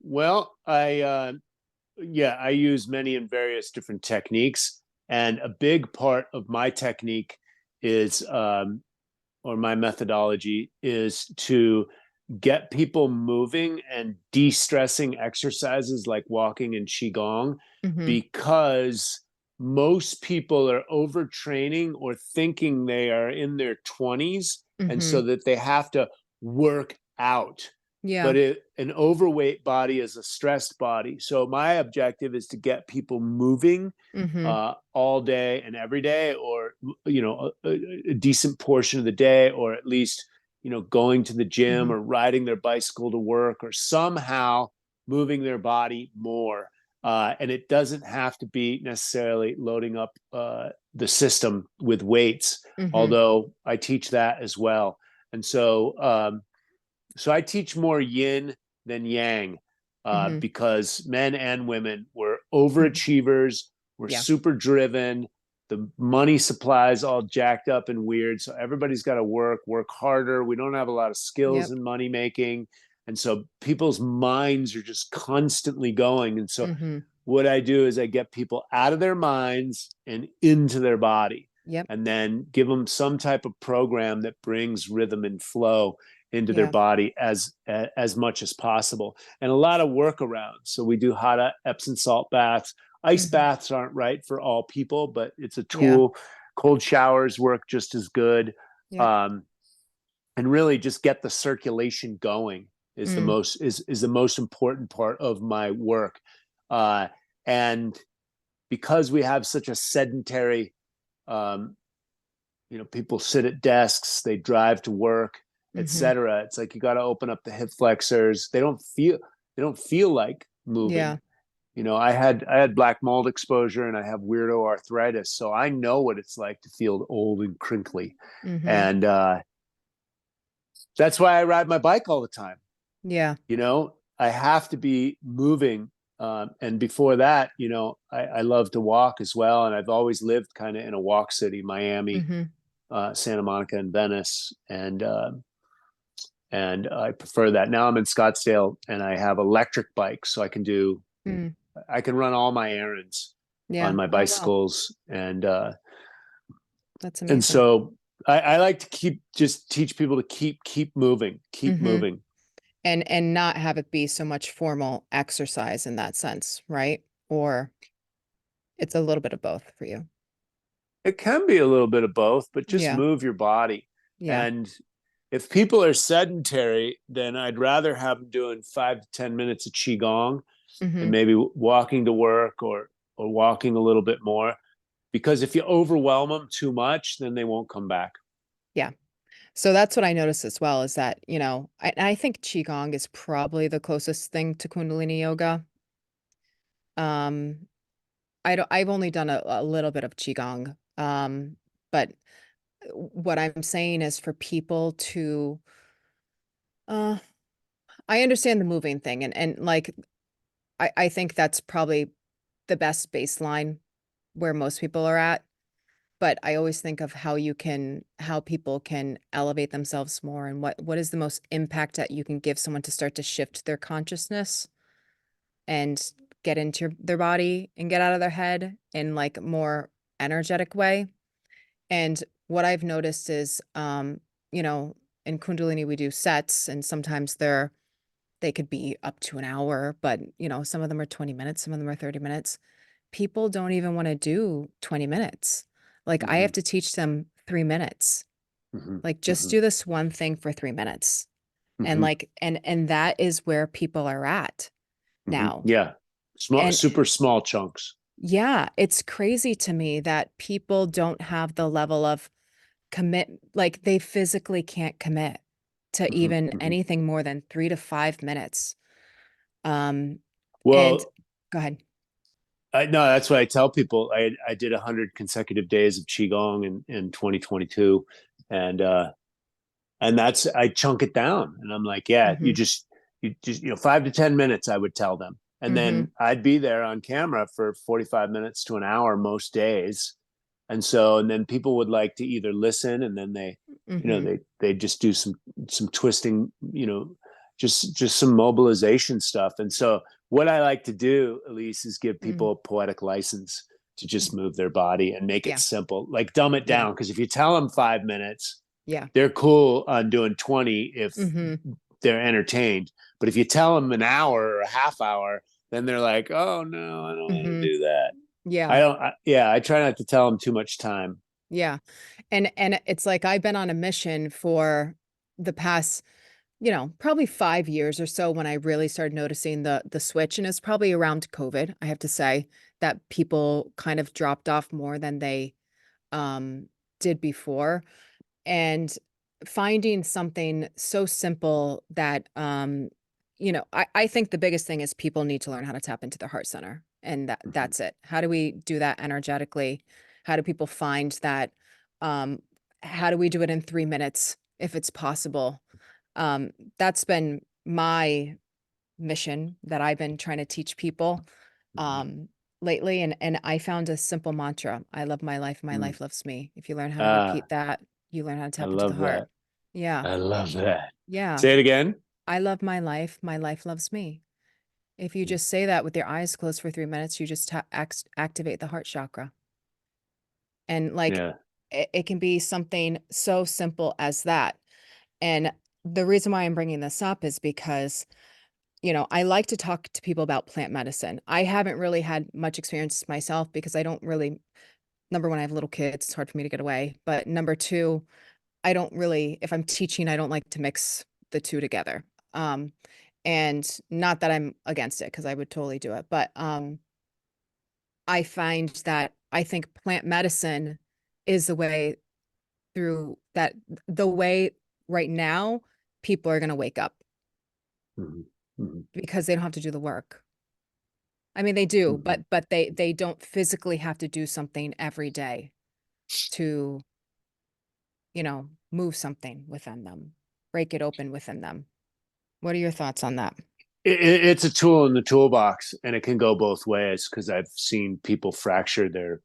Well, yeah, I use many and various different techniques, and a big part of my technique is, or my methodology is to get people moving and de-stressing exercises like walking and qigong, Mhm. because most people are overtraining or thinking they are in their 20s, and so Mhm. that they have to work out. Yeah. But an overweight body is a stressed body. So my objective is to get people moving Mhm. all day and every day, or a decent portion of the day, or at least going to the gym Mhm. or riding their bicycle to work, or somehow moving their body more. And it doesn't have to be necessarily loading up the system with weights, Mhm. although I teach that as well. And so I teach more yin than yang, Mhm. because men and women were Mhm. overachievers, we're Yeah. super driven. The money supply is all jacked up and weird. So everybody's got to work harder. We don't have a lot of skills Yep. in money making. And so people's minds are just constantly going. And so Mhm. what I do is I get people out of their minds and into their body, Yep. and then give them some type of program that brings rhythm and flow into their Yeah. body as much as possible, and a lot of workarounds. So we do hot Epsom salt baths. Ice Mhm. baths aren't right for all people, but it's a Yeah. tool. Cold showers work just as good. Yep. um, and really just get the circulation going is Mm. the most important part of my work. And because we have such a sedentary, um, people sit at desks, they drive to work, Mhm. etc. It's like you got to open up the hip flexors. They don't feel like moving. Yeah. I had black mold exposure and I have weirdo arthritis, so I know what it's like to feel old and crinkly. Mhm. And that's why I ride my bike all the time. Yeah. I have to be moving. And before that, I love to walk as well. And I've always lived kind of in a walk city, Miami, Mhm. Santa Monica, and Venice. And I prefer that. Now I'm in Scottsdale and I have electric bikes. So Mm. I can run all my errands on Yeah. my Oh, wow. bicycles. That's And amazing. so I like to just teach people to keep moving, keep Mhm. moving. And not have it be so much formal exercise in that sense, right? Or it's a little bit of both for you. It can be a little bit of both, but just Yeah. move your body. Yeah. And if people are sedentary, then I'd rather have them doing 5 to 10 minutes of qigong and Mhm. maybe walking to work, or walking a little bit more. Because if you overwhelm them too much, then they won't come back. Yeah. So that's what I noticed as well is that, you know, I think Qigong is probably the closest thing to Kundalini yoga. Um, I've only done a little bit of Qigong. But what I'm saying is for people to, uh, I understand the moving thing and like, I think that's probably the best baseline where most people are at. But I always think of how people can elevate themselves more and what is the most impact that you can give someone to start to shift their consciousness and get into their body and get out of their head in like a more energetic way. And what I've noticed is, you know, in Kundalini we do sets and sometimes they could be up to an hour, but you know, some of them are 20 minutes, some of them are 30 minutes. People don't even want to do 20 minutes. Like I have Mm-hmm, to teach them 3 minutes. mm-hmm, Like just mm-hmm, do this one thing for 3 minutes. And Hmm. like, and that is where people are at Hmm. now. Yeah. Small, And super small chunks. yeah, it's crazy to me that people don't have the level of commit, like they physically can't commit to Hmm. even Hmm. anything more than 3 to 5 minutes. Um, and Well, go ahead. no, that's what I tell people. I did 100 consecutive days of qigong in 2022, and that's I chunk it down, and I'm like, yeah, Mm-hmm. you just 5 to 10 minutes. I would tell them, and Mm-hmm. then I'd be there on camera for 45 minutes to an hour most days, and then people would like to either listen, and then Mm-hmm. they just do some twisting, just some mobilization stuff. And so what I like to do, Elise, is give Mm-hmm. people a poetic license to just move their body and make it Yeah. simple, like dumb it Yeah. down. Because if you tell them 5 minutes, Yeah. they're cool on doing 20 if Mm-hmm. they're entertained. But if you tell them an hour or a half hour, then they're like, oh no, I don't want to Mm-hmm. do that. Yeah. I don't. I try not to tell them too much time. Yeah. And it's like I've been on a mission for the past, probably 5 years or so when I really started noticing the switch. And it's probably around COVID, I have to say, that people kind of dropped off more than they um did before. And finding something so simple that I think the biggest thing is people need to learn how to tap into their heart center, and Mhm. that's it. How do we do that energetically? How do people find that? um how do we do it in 3 minutes if it's possible? um that's been my mission that I've been trying to teach people Mhm. um lately, and I found a simple mantra: I love my Mm. life loves me. If you learn how to Ah, repeat that, you learn how to I tap into the love heart. that. Yeah. I love that. Yeah. Say it again. I love my life loves me. If you Mm. just say that with your eyes closed for 3 minutes, you just activate the heart chakra. And like Yeah. it can be something so simple as that. And the reason why I'm bringing this up is because I like to talk to people about plant medicine. I haven't really had much experience myself because I don't really, number one, I have little kids. It's hard for me to get away. But number two, I don't really, if I'm teaching, I don't like to mix the two together. Um, and not that I'm against it because I would totally do it. But I find that I think plant medicine is the way through that, the way right now people are going to wake up Mhm. Mhm. because they don't have to do the work. I mean, they do, Mhm. but they don't physically have to do something every day to, move something within them, break it open within them. What are your thoughts on that? It's a tool in the toolbox, and it can go both ways because I've seen people fracture their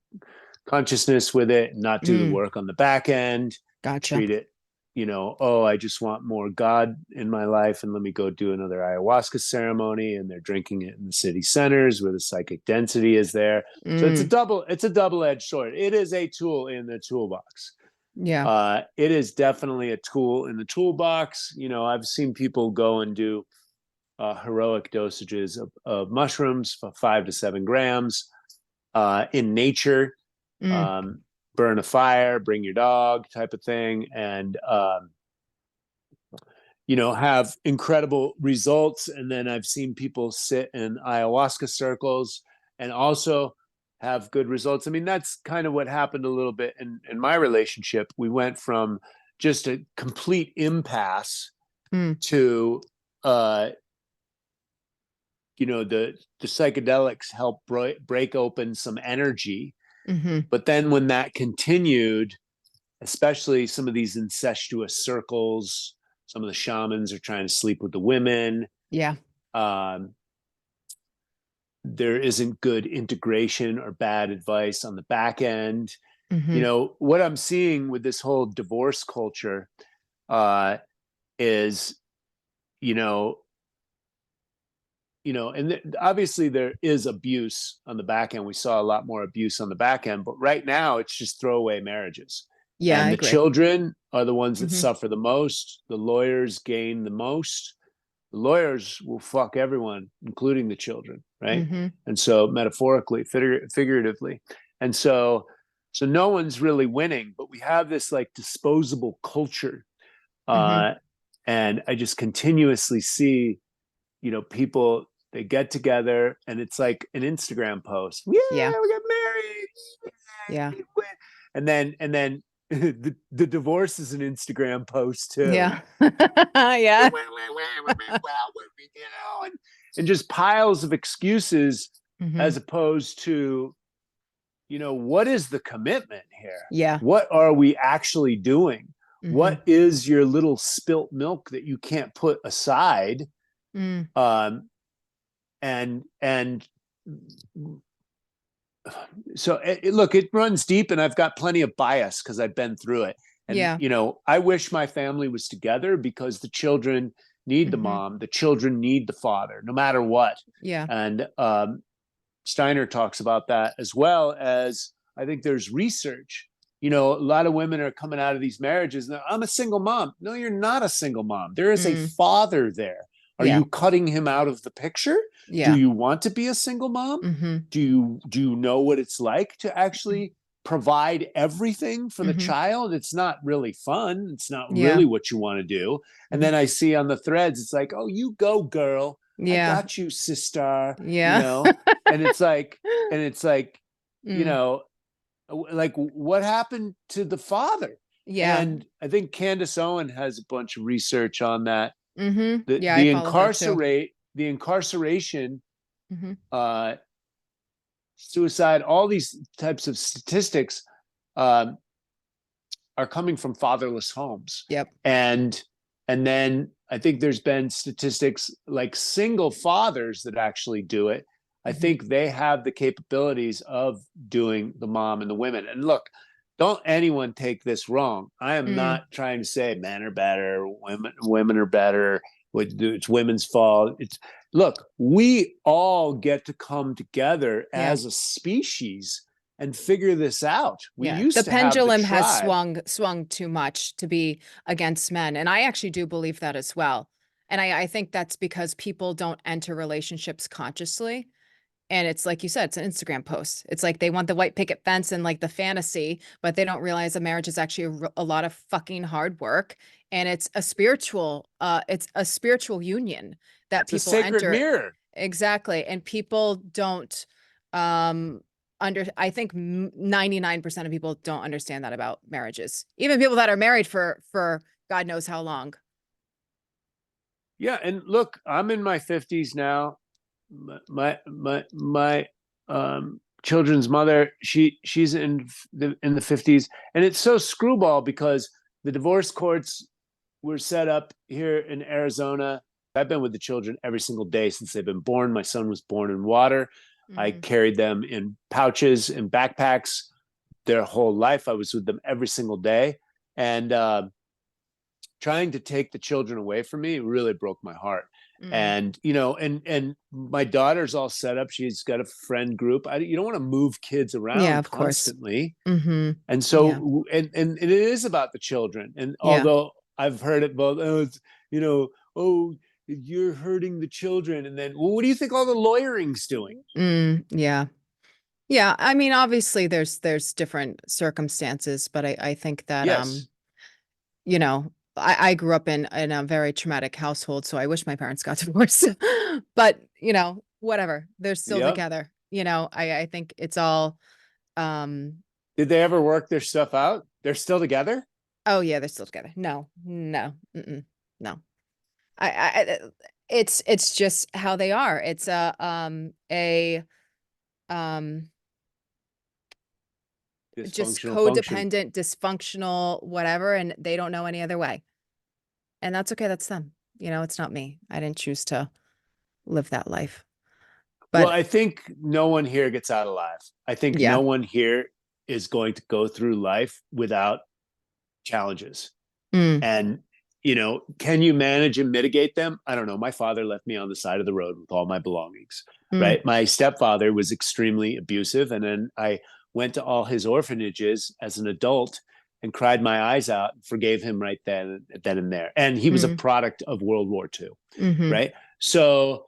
consciousness with it, not do the Mm, work on the back end, gotcha. treat it, oh, I just want more God in my life, and let me go do another ayahuasca ceremony, and they're drinking it in the city centers where the psychic density is there. So Mm, it's a double-edged sword. It is a tool in the toolbox. yeah. It is definitely a tool in the toolbox. I've seen people go and do heroic dosages of mushrooms for 5 to 7 grams in nature, Mm, um, burn a fire, bring your dog type of thing, and have incredible results. And then I've seen people sit in ayahuasca circles and also have good results. I mean, that's kind of what happened a little bit in my relationship. We went from just a complete impasse mm, to uh, the psychedelics help break open some energy. mm-hmm. But then when that continued, especially some of these incestuous circles, some of the shamans are trying to sleep with the women. Yeah. um, there isn't good integration or bad advice on the back end. Mm-hmm. What I'm seeing with this whole divorce culture is you know and obviously there is abuse on the back end. We saw a lot more abuse on the back end, but right now it's just throwaway marriages. Yeah, I And the agree. children are the ones that Mm-hmm. suffer the most. The lawyers gain the most. The lawyers will fuck everyone, including the children, right? Mm-hmm. And so metaphorically, figuratively. And so no one's really winning, but we have this like disposable culture. Mm-hmm. Uh, And I just continuously see, people, they get together and it's like an Instagram post. Yeah. Yeah, we got married. Yeah. And then the divorce is an Instagram post too. Yeah. Yeah. And just piles of excuses, Hmm. as opposed to, what is the commitment here? Yeah. What are we actually doing? Hmm. What is your little spilt milk that you can't put aside? Mm. And so look, it runs deep, and I've got plenty of bias because I've been through it. And, Yeah. I wish my family was together, because the children need the Hmm. mom, the children need the father, no matter what. Yeah. And Steiner talks about that, as well as, I think there's research. A lot of women are coming out of these marriages and I'm a single mom. No, you're not a single mom. There is a Mm. father there. Are Yeah. you cutting him out of the picture? Do Yeah. you want to be a single mom? Hmm. Do you know what it's like to actually provide everything for the Hmm. child? It's not really fun. It's not Yeah. really what you want to do. And Hmm. then I see on the threads, it's like, oh, you go, girl. I Yeah. got you, sister. Yeah. And it's like, you Mm. know, like, what happened to the father? Yeah. And I think Candace Owen has a bunch of research on that. Hmm. The Yeah, I the follow her too. incarceration, Hmm. uh, suicide, all these types of statistics, um, are coming from fatherless homes. Yep. And then I think there's been statistics like single fathers that actually do it. I Hmm. think they have the capabilities of doing the mom and the women. And look, don't anyone take this wrong. I am Mm. not trying to say men are better, women are better. It's women's fault. It's Look, we all get to come together Yeah. as a species and figure this out. We Yeah. The used to have the pendulum has tribe. swung too much to be against men. And I actually do believe that as well. And I think that's because people don't enter relationships consciously. And it's like you said, it's an Instagram post. It's like they want the white picket fence and like the fantasy, but they don't realize a marriage is actually a lot of fucking hard work. And it's a spiritual union that It's a people sacred enter. mirror. Exactly. And people don't, um, I think 99% of people don't understand that about marriages. Even people that are married for God knows how long. Yeah, and look, I'm in my 50s now. My children's mother, she's in the 50s, and it's so screwball because the divorce courts were set up here in Arizona. I've been with the children every single day since they've been born. My son was born in water. I Hmm. carried them in pouches and backpacks their whole life. I was with them every single day. And trying to take the children away from me really broke my heart. Mm. And and my daughter's all set up. She's got a friend group. You don't want to move kids Yeah, around of course. constantly. Hmm. And Yeah. so, and it is about the children. And Yeah. although I've heard it both, oh, oh, you're hurting the children. And then, well, what do you think all the lawyering's doing? Mm. Yeah. Yeah. I mean, obviously there's different circumstances, but I think that, Yes. I grew up in a very traumatic household, so I wish my parents got divorced. But, whatever. They're still Yep. together. I think it's all, um, Did they ever work their stuff out? They're still together? oh yeah, they're still together. No, no, mm-mm, no. I it's just how they are. It's a um just Dysfunctional function. codependent, dysfunctional, whatever, and they don't know any other way. And that's okay. That's them. It's not me. I didn't choose to live that life. Well, But I think no one here gets out alive. I think yeah. no one here is going to go through life without challenges. Mm. And, can you manage and mitigate them? I don't know. My father left me on the side of the road with all my belongings, Mm. right? My stepfather was extremely abusive. And then I went to all his orphanages as an adult and cried my eyes out and forgave him right then and there. And he was a Mm. product of World War II, Hmm. right? So,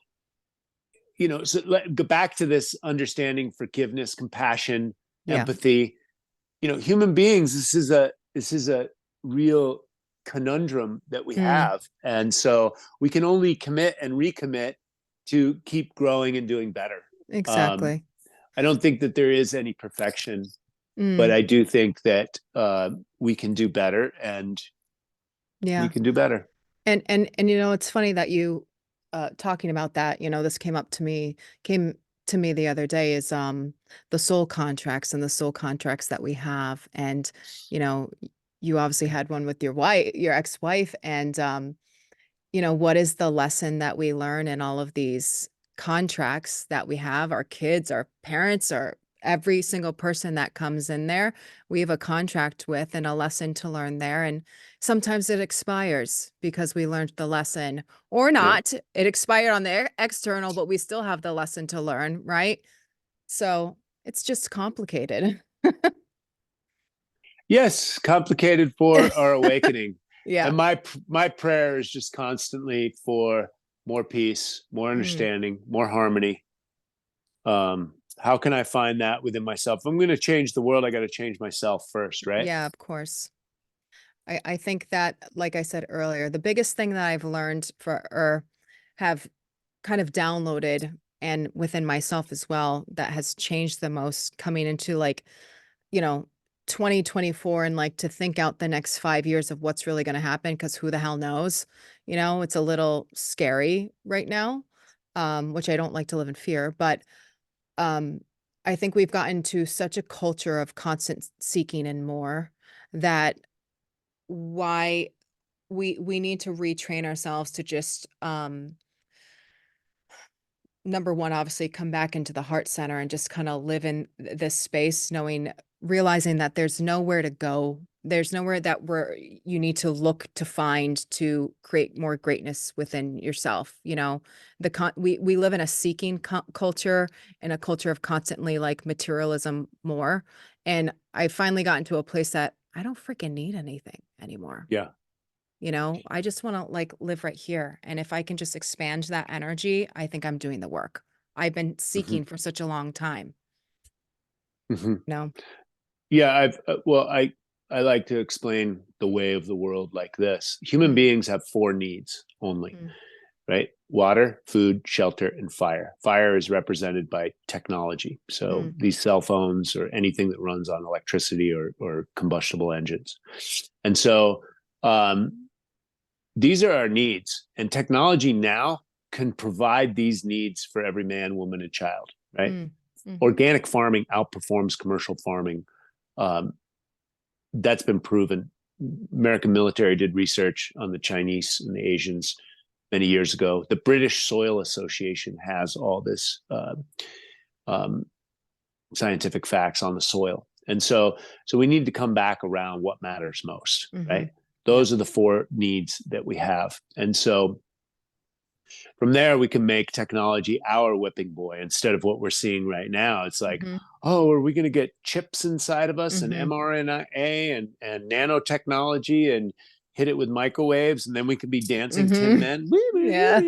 so go back to this understanding, forgiveness, compassion, Yeah. empathy. Human beings, this is a real conundrum that we Mm, have. And so we can only commit and recommit to keep growing and doing better. Um, exactly. I don't think that there is any perfection, but Mm, I do think that we can do better, and we yeah. can do better. And it's funny that you talking about that, this came to me the other day is the soul contracts and the soul contracts that we have. And, you know, you obviously had one with your ex-wife, and what is the lesson that we learn in all of these contracts that we have? Our kids, our parents, or every single person that comes in there, we have a contract with and a lesson to learn there. And sometimes it expires because we learned the lesson, or Yeah. not. It expired on the external, but we still have the lesson to learn, right? So it's just complicated. Yes, complicated for our awakening. Yeah. And my prayer is just constantly for more peace, more Mm, understanding, more harmony. How can I find that within myself? If I'm going to change the world, I got to change myself first, right? yeah, of course. I think that, like I said earlier, the biggest thing that I've learned or have kind of downloaded and within myself as well that has changed the most coming into you know, 2024, and like to think out the next 5 years of what's really going to happen, because who the hell knows? It's a little scary right now, which I don't like to live in fear, but um, I think we've gotten to such a culture of constant seeking and more that why we need to retrain ourselves to just number one, obviously come back into the heart center and just kind of live in this space, realizing that there's nowhere to go. There's nowhere that where you need to look to find to create more greatness within yourself. We live in a seeking culture, and a culture of constantly like materialism more. And I finally got into a place that I don't freaking need anything anymore. Yeah. I just want to like live right here. And if I can just expand that energy, I think I'm doing the work I've been Hmm. seeking for such a long time. Hmm. No. Yeah. I like to explain the way of the world like this. Human Mm, beings have four needs only, mm, right? Water, food, shelter, and fire. Fire is represented by technology. So mm, these cell phones or anything that runs on electricity or combustible engines. And so um, these are our needs. And technology now can provide these needs for every man, woman, and child, right? mm, mm-hmm, Organic farming outperforms commercial farming. Um, that's been proven. American military did research on the Chinese and the Asians many years ago. The British Soil Association has all this um, scientific facts on the soil, and so we need to come back around what matters most, mm-hmm. right? Yep. Those are the four needs that we have, and so from there we can make technology our whipping boy instead of what we're seeing right now. It's like, Mm-hmm. oh, are we going to get chips inside of us and Mm-hmm. mRNA and nanotechnology and hit it with microwaves, and then we could be dancing tin Mm-hmm. men? Yeah.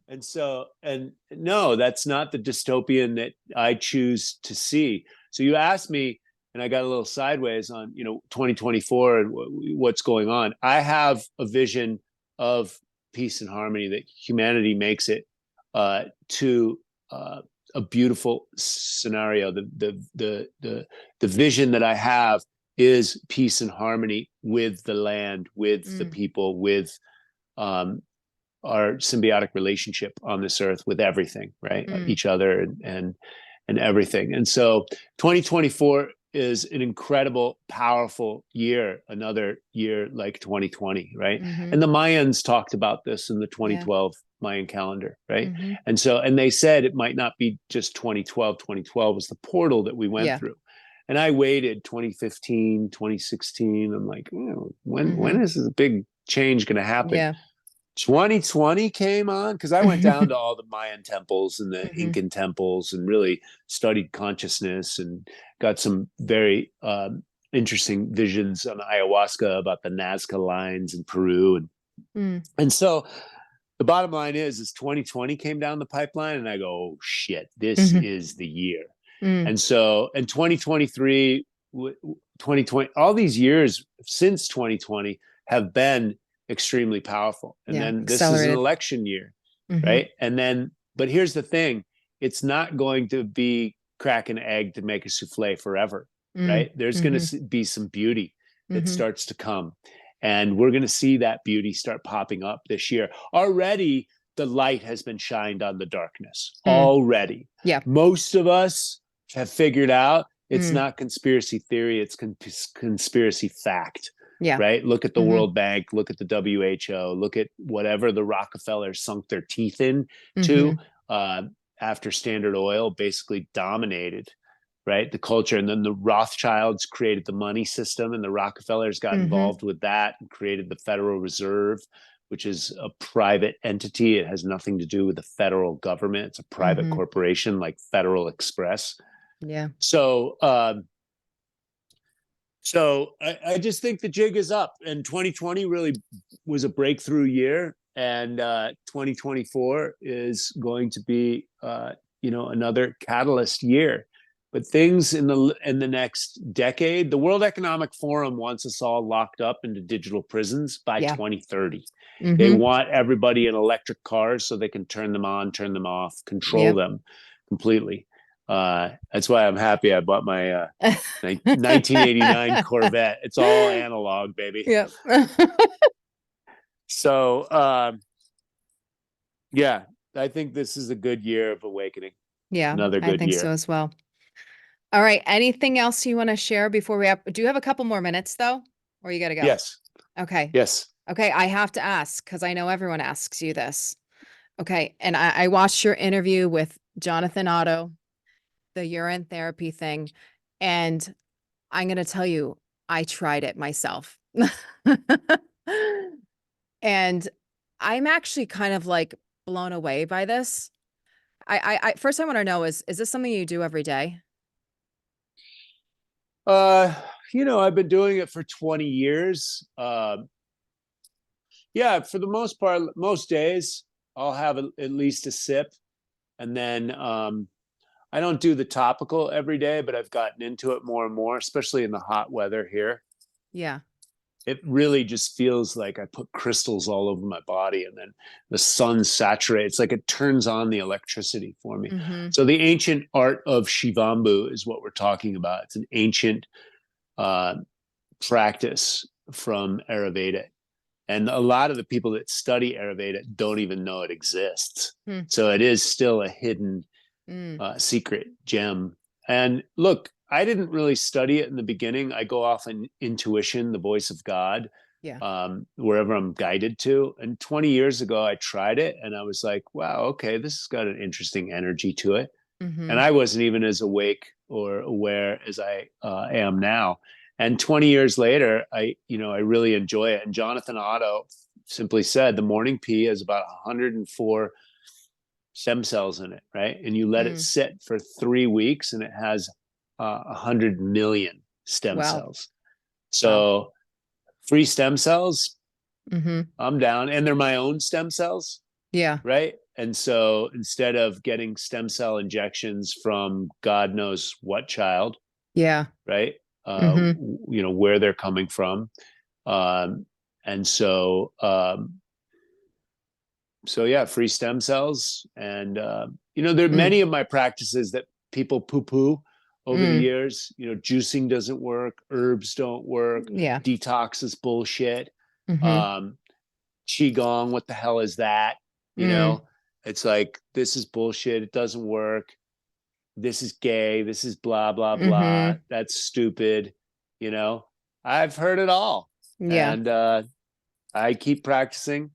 And so, and no, that's not the dystopian that I choose to see. So you asked me, and I got a little sideways on 2024 and what's going on. I have a vision of peace and harmony, that humanity makes it to a beautiful scenario. The vision that I have is peace and harmony with the land, with the Mm, people, with um, our symbiotic relationship on this earth with everything, right? mm, Each other and everything. And so 2024 is an incredible, powerful year, another year like 2020, right? mm-hmm. And the Mayans talked about this in the Yeah. 2012 Mayan calendar, right? Mm-hmm. And they said it might not be just 2012. 2012 was the portal that we went Yeah. through. And I waited 2015, 2016. I'm like, Mm-hmm. when is this big change going to happen? Yeah. 2020 came on because I went down to all the Mayan temples and the Mm-hmm. Incan temples and really studied consciousness and got some very interesting visions on ayahuasca about the Nazca lines in Peru. Mm, And so the bottom line is 2020 came down the pipeline and I go, oh shit, this mm-hmm. is the year. Mm, And so in 2023, 2020, all these years since 2020 have been extremely powerful. And Yeah. then this is an Accelerated. election year, Mm-hmm. right? And then, but here's the thing, it's not going to be crack an egg to make a souffle forever, Mm, right? There's going mm-hmm. to be some beauty that Mm-hmm. starts to come. And we're going to see that beauty start popping up this year. Already, the light has been shined on the darkness. Mm. Already. Yeah. Most of us have figured out it's Mm. not conspiracy theory, it's conspiracy fact, Yeah. right? Look at the Mm-hmm. World Bank, look at the WHO, look at whatever the Rockefellers sunk their teeth in Mm-hmm. to after Standard Oil basically dominated, right, the culture. And then the Rothschilds created the money system, and the Rockefellers got Mm-hmm. involved with that and created the Federal Reserve, which is a private entity. It has nothing to do with the federal government. It's a private Mm-hmm. corporation like Federal Express. Yeah. So, I just think the jig is up, and 2020 really was a breakthrough year, and 2024 is going to be, another catalyst year. But things in the next decade, the World Economic Forum wants us all locked up into digital prisons by Yeah. 2030. They Mm-hmm. want everybody in electric cars so they can turn them on, turn them off, control Yep. them completely. That's why I'm happy I bought my 1989 Corvette. It's all analog, baby. Yep. So, yeah, I think this is a good year of awakening. Yeah, Another I good think so year. as well. All right. Anything else you want to share before we have, do you have a couple more minutes though? Or you got to go? Yes. Okay. Yes. Okay. I have to ask because I know everyone asks you this. Okay. And I watched your interview with Jonathan Otto, the urine therapy thing. And I'm going to tell you, I tried it myself. And I'm actually kind of like blown away by this. First I want to know is this something you do every day? Uh, I've been doing it for 20 years. Yeah, for the most part, most days I'll have at least a sip, and then I don't do the topical every day, but I've gotten into it more and more, especially in the hot weather here. Yeah. It really just feels like I put crystals all over my body, and then the sun saturates, like it turns on the electricity for me. Mm-hmm. So the ancient art of Shivambu is what we're talking about. It's an ancient uh, practice from Ayurveda. And a lot of the people that study Ayurveda don't even know it exists. Hmm. So it is still a hidden Mm. secret gem. And look, I didn't really study it in the beginning. I go off in intuition, the voice of God, Yeah. wherever I'm guided to. And 20 years ago, I tried it and I was like, wow, okay, this has got an interesting energy to it. Mm-hmm. And I wasn't even as awake or aware as I am now. And 20 years later, I really enjoy it. And Jonathan Otto simply said the morning pea has about 104 stem cells in it, right? And you let it Mm. sit for 3 weeks, and it has 100 million stem Wow. cells. Wow. So free stem cells, Mm-hmm. I'm down, and they're my own stem cells, Yeah. right? And so instead of getting stem cell injections from God knows what child, Yeah. right? Mm-hmm. Where they're coming from. Um, and so yeah, free stem cells. And, there are Mm. many of my practices that people poo poo over the Mm. years. Juicing doesn't work, herbs don't work, Yeah. detox is bullshit. Mm-hmm. Um, Qigong, what the hell is that? You Mm. know, it's like, this is bullshit. It doesn't work. This is gay. This is blah, blah, blah. Mm-hmm. That's stupid. You know, I've heard it all. Yeah. And I keep practicing.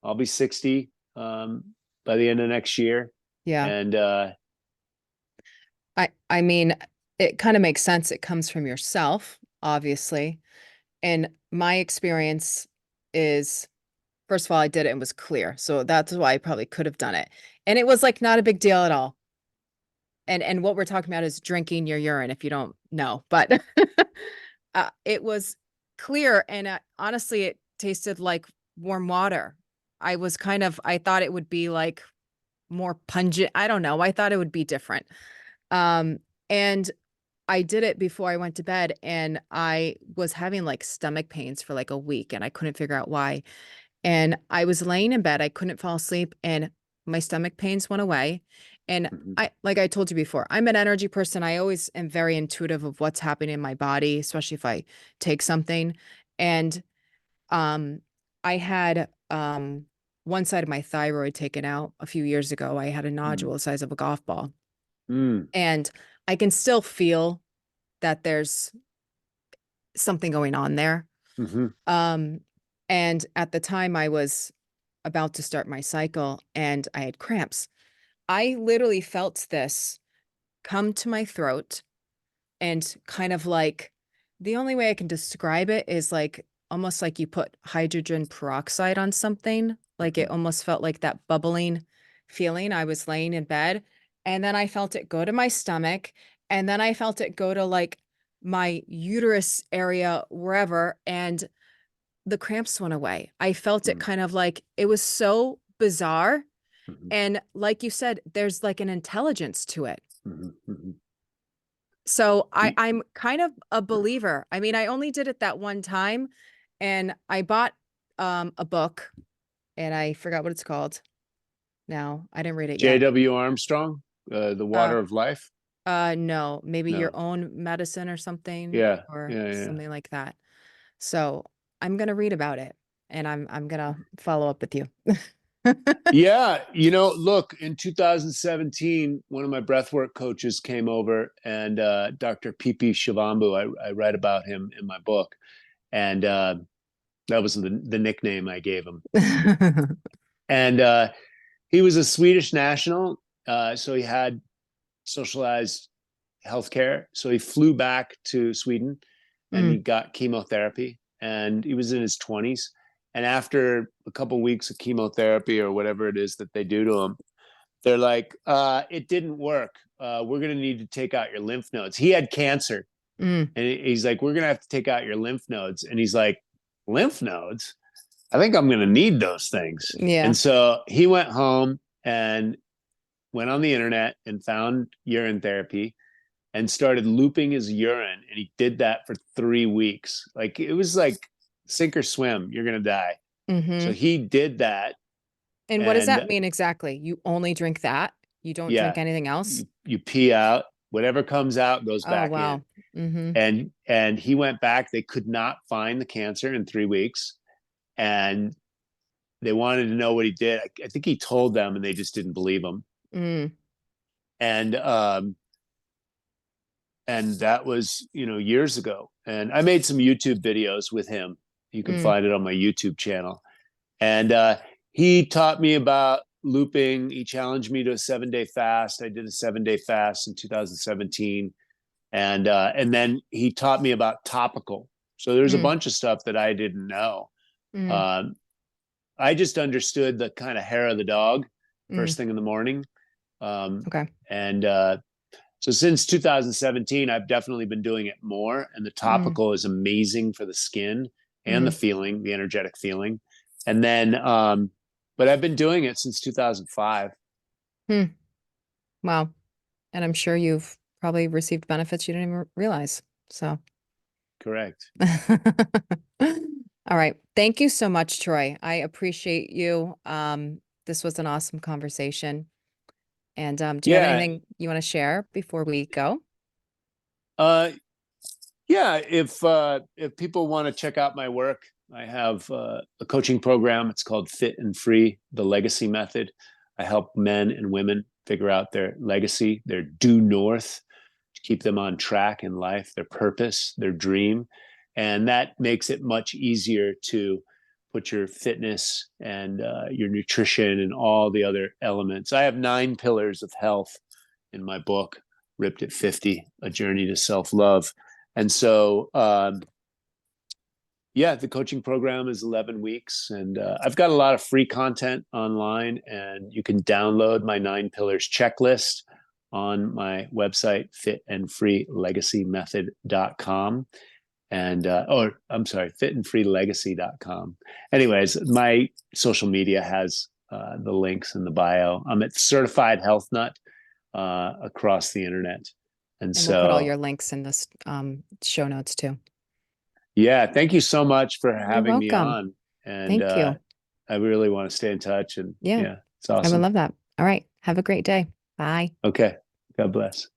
I'll be 60 by the end of next year. Yeah. And I mean, it kind of makes sense. It comes from yourself, obviously. And my experience is, first of all, I did it and was clear. So that's why I probably could have done it. And it was like not a big deal at all. And what we're talking about is drinking your urine if you don't know. But it was clear and honestly it tasted like warm water. I thought it would be like more pungent. I don't know. I thought it would be different. Um, and I did it before I went to bed, and I was having like stomach pains for like a week and I couldn't figure out why. And I was laying in bed, I couldn't fall asleep, and my stomach pains went away. And Mhm, like I told you before, I'm an energy person. I always am very intuitive of what's happening in my body, especially if I take something. And um I had one side of my thyroid taken out a few years ago. I had a mhm, nodule the size of a golf ball. mm, And I can still feel that there's something going on there. mhm, Um, and at the time I was about to start my cycle and I had cramps. I literally felt this come to my throat and kind of like the only way I can describe it is like almost like you put hydrogen peroxide on something. Like mhm, it almost felt like that bubbling feeling. I was laying in bed and then I felt it go to my stomach and then I felt it go to like my uterus area, wherever. And the cramps went away. I felt it mm, kind of like it was so bizarre. mhm, And like you said, there's like an intelligence to it. mhm, mhm. So Y- I'm kind of a believer. I mean, I only did it that one time and I bought a book and I forgot what it's called now. I didn't read it yet. J.W. Armstrong, The Uh Water of Life. no, maybe Your No. Own Medicine or something Yeah. or Yeah. Yeah. something like that. So I'm gonna read about it and I'm gonna follow up with you. Yeah, look, in 2017, one of my breathwork coaches came over, and Dr. Pipi Shivambu, I write about him in my book, and that was the nickname I gave him. And he was a Swedish national, so he had socialized healthcare. So he flew back to Sweden, and he Mm, got chemotherapy, and he was in his 20s. And after a couple of weeks of chemotherapy or whatever it is that they do to him, they're like, it didn't work. We're going to need to take out your lymph nodes. He had cancer. mm, And he's like, we're going to have to take out your lymph nodes. And he's like, lymph nodes? I think I'm going to need those things. yeah. And so he went home and went on the internet and found urine therapy and started looping his urine. And he did that for 3 weeks. Like it was like sink or swim, you're going to die. So Hmm. he did that. And what does And that mean exactly? You only drink that? You don't drink yeah, anything else? you pee out, whatever comes out goes Oh, back in. wow. Hmm. And he went back. They could not find the cancer in 3 weeks, and they wanted to know what he did. I think he told them, and they just didn't believe him. Mm, And and that was years ago. And I made some YouTube videos with him. You can mm, find it on my YouTube channel. And he taught me about looping. He challenged me to a 7-day fast. I did a 7-day fast in 2017. And then he taught me about topical. So there's a mm, bunch of stuff that I didn't know. mm, Um, I just understood the kind of hair of the dog mm. first thing in the morning. Um, Okay. and so since 2017, I've definitely been doing it more. And the Mm, topical is amazing for the skin and the mm, feeling, the energetic feeling. And then, but I've been doing it since 2005. mm. Wow. And I'm sure you've probably received benefits you didn't even realize. So, Correct. all right. Thank you so much, Troy. I appreciate you. This was an awesome conversation. And do you have Yeah. anything you want to share before we go? Uh, Yeah, if people want to check out my work, I have a coaching program. It's called Fit and Free, the Legacy Method. I help men and women figure out their legacy, their due north, to keep them on track in life, their purpose, their dream. And that makes it much easier to put your fitness and your nutrition and all the other elements. I have 9 pillars of health in my book, Ripped at 50, A Journey to Self-Love. And so, yeah, the coaching program is 11 weeks. And I've got a lot of free content online, and you can download my 9 pillars checklist on my website, fitandfreelegacymethod.com. And, or I'm sorry, fitandfreelegacy.com. Anyways, my social media has the links in the bio. I'm at Certified Health Nut across the internet. And And we'll put all your so, links in this show notes too. yeah, thank you so much for You're having me welcome. on. And Thank you. I really want to stay in touch. And Yeah, yeah, it's I would awesome. love that. All right. Have a great day. Bye. Okay. God bless.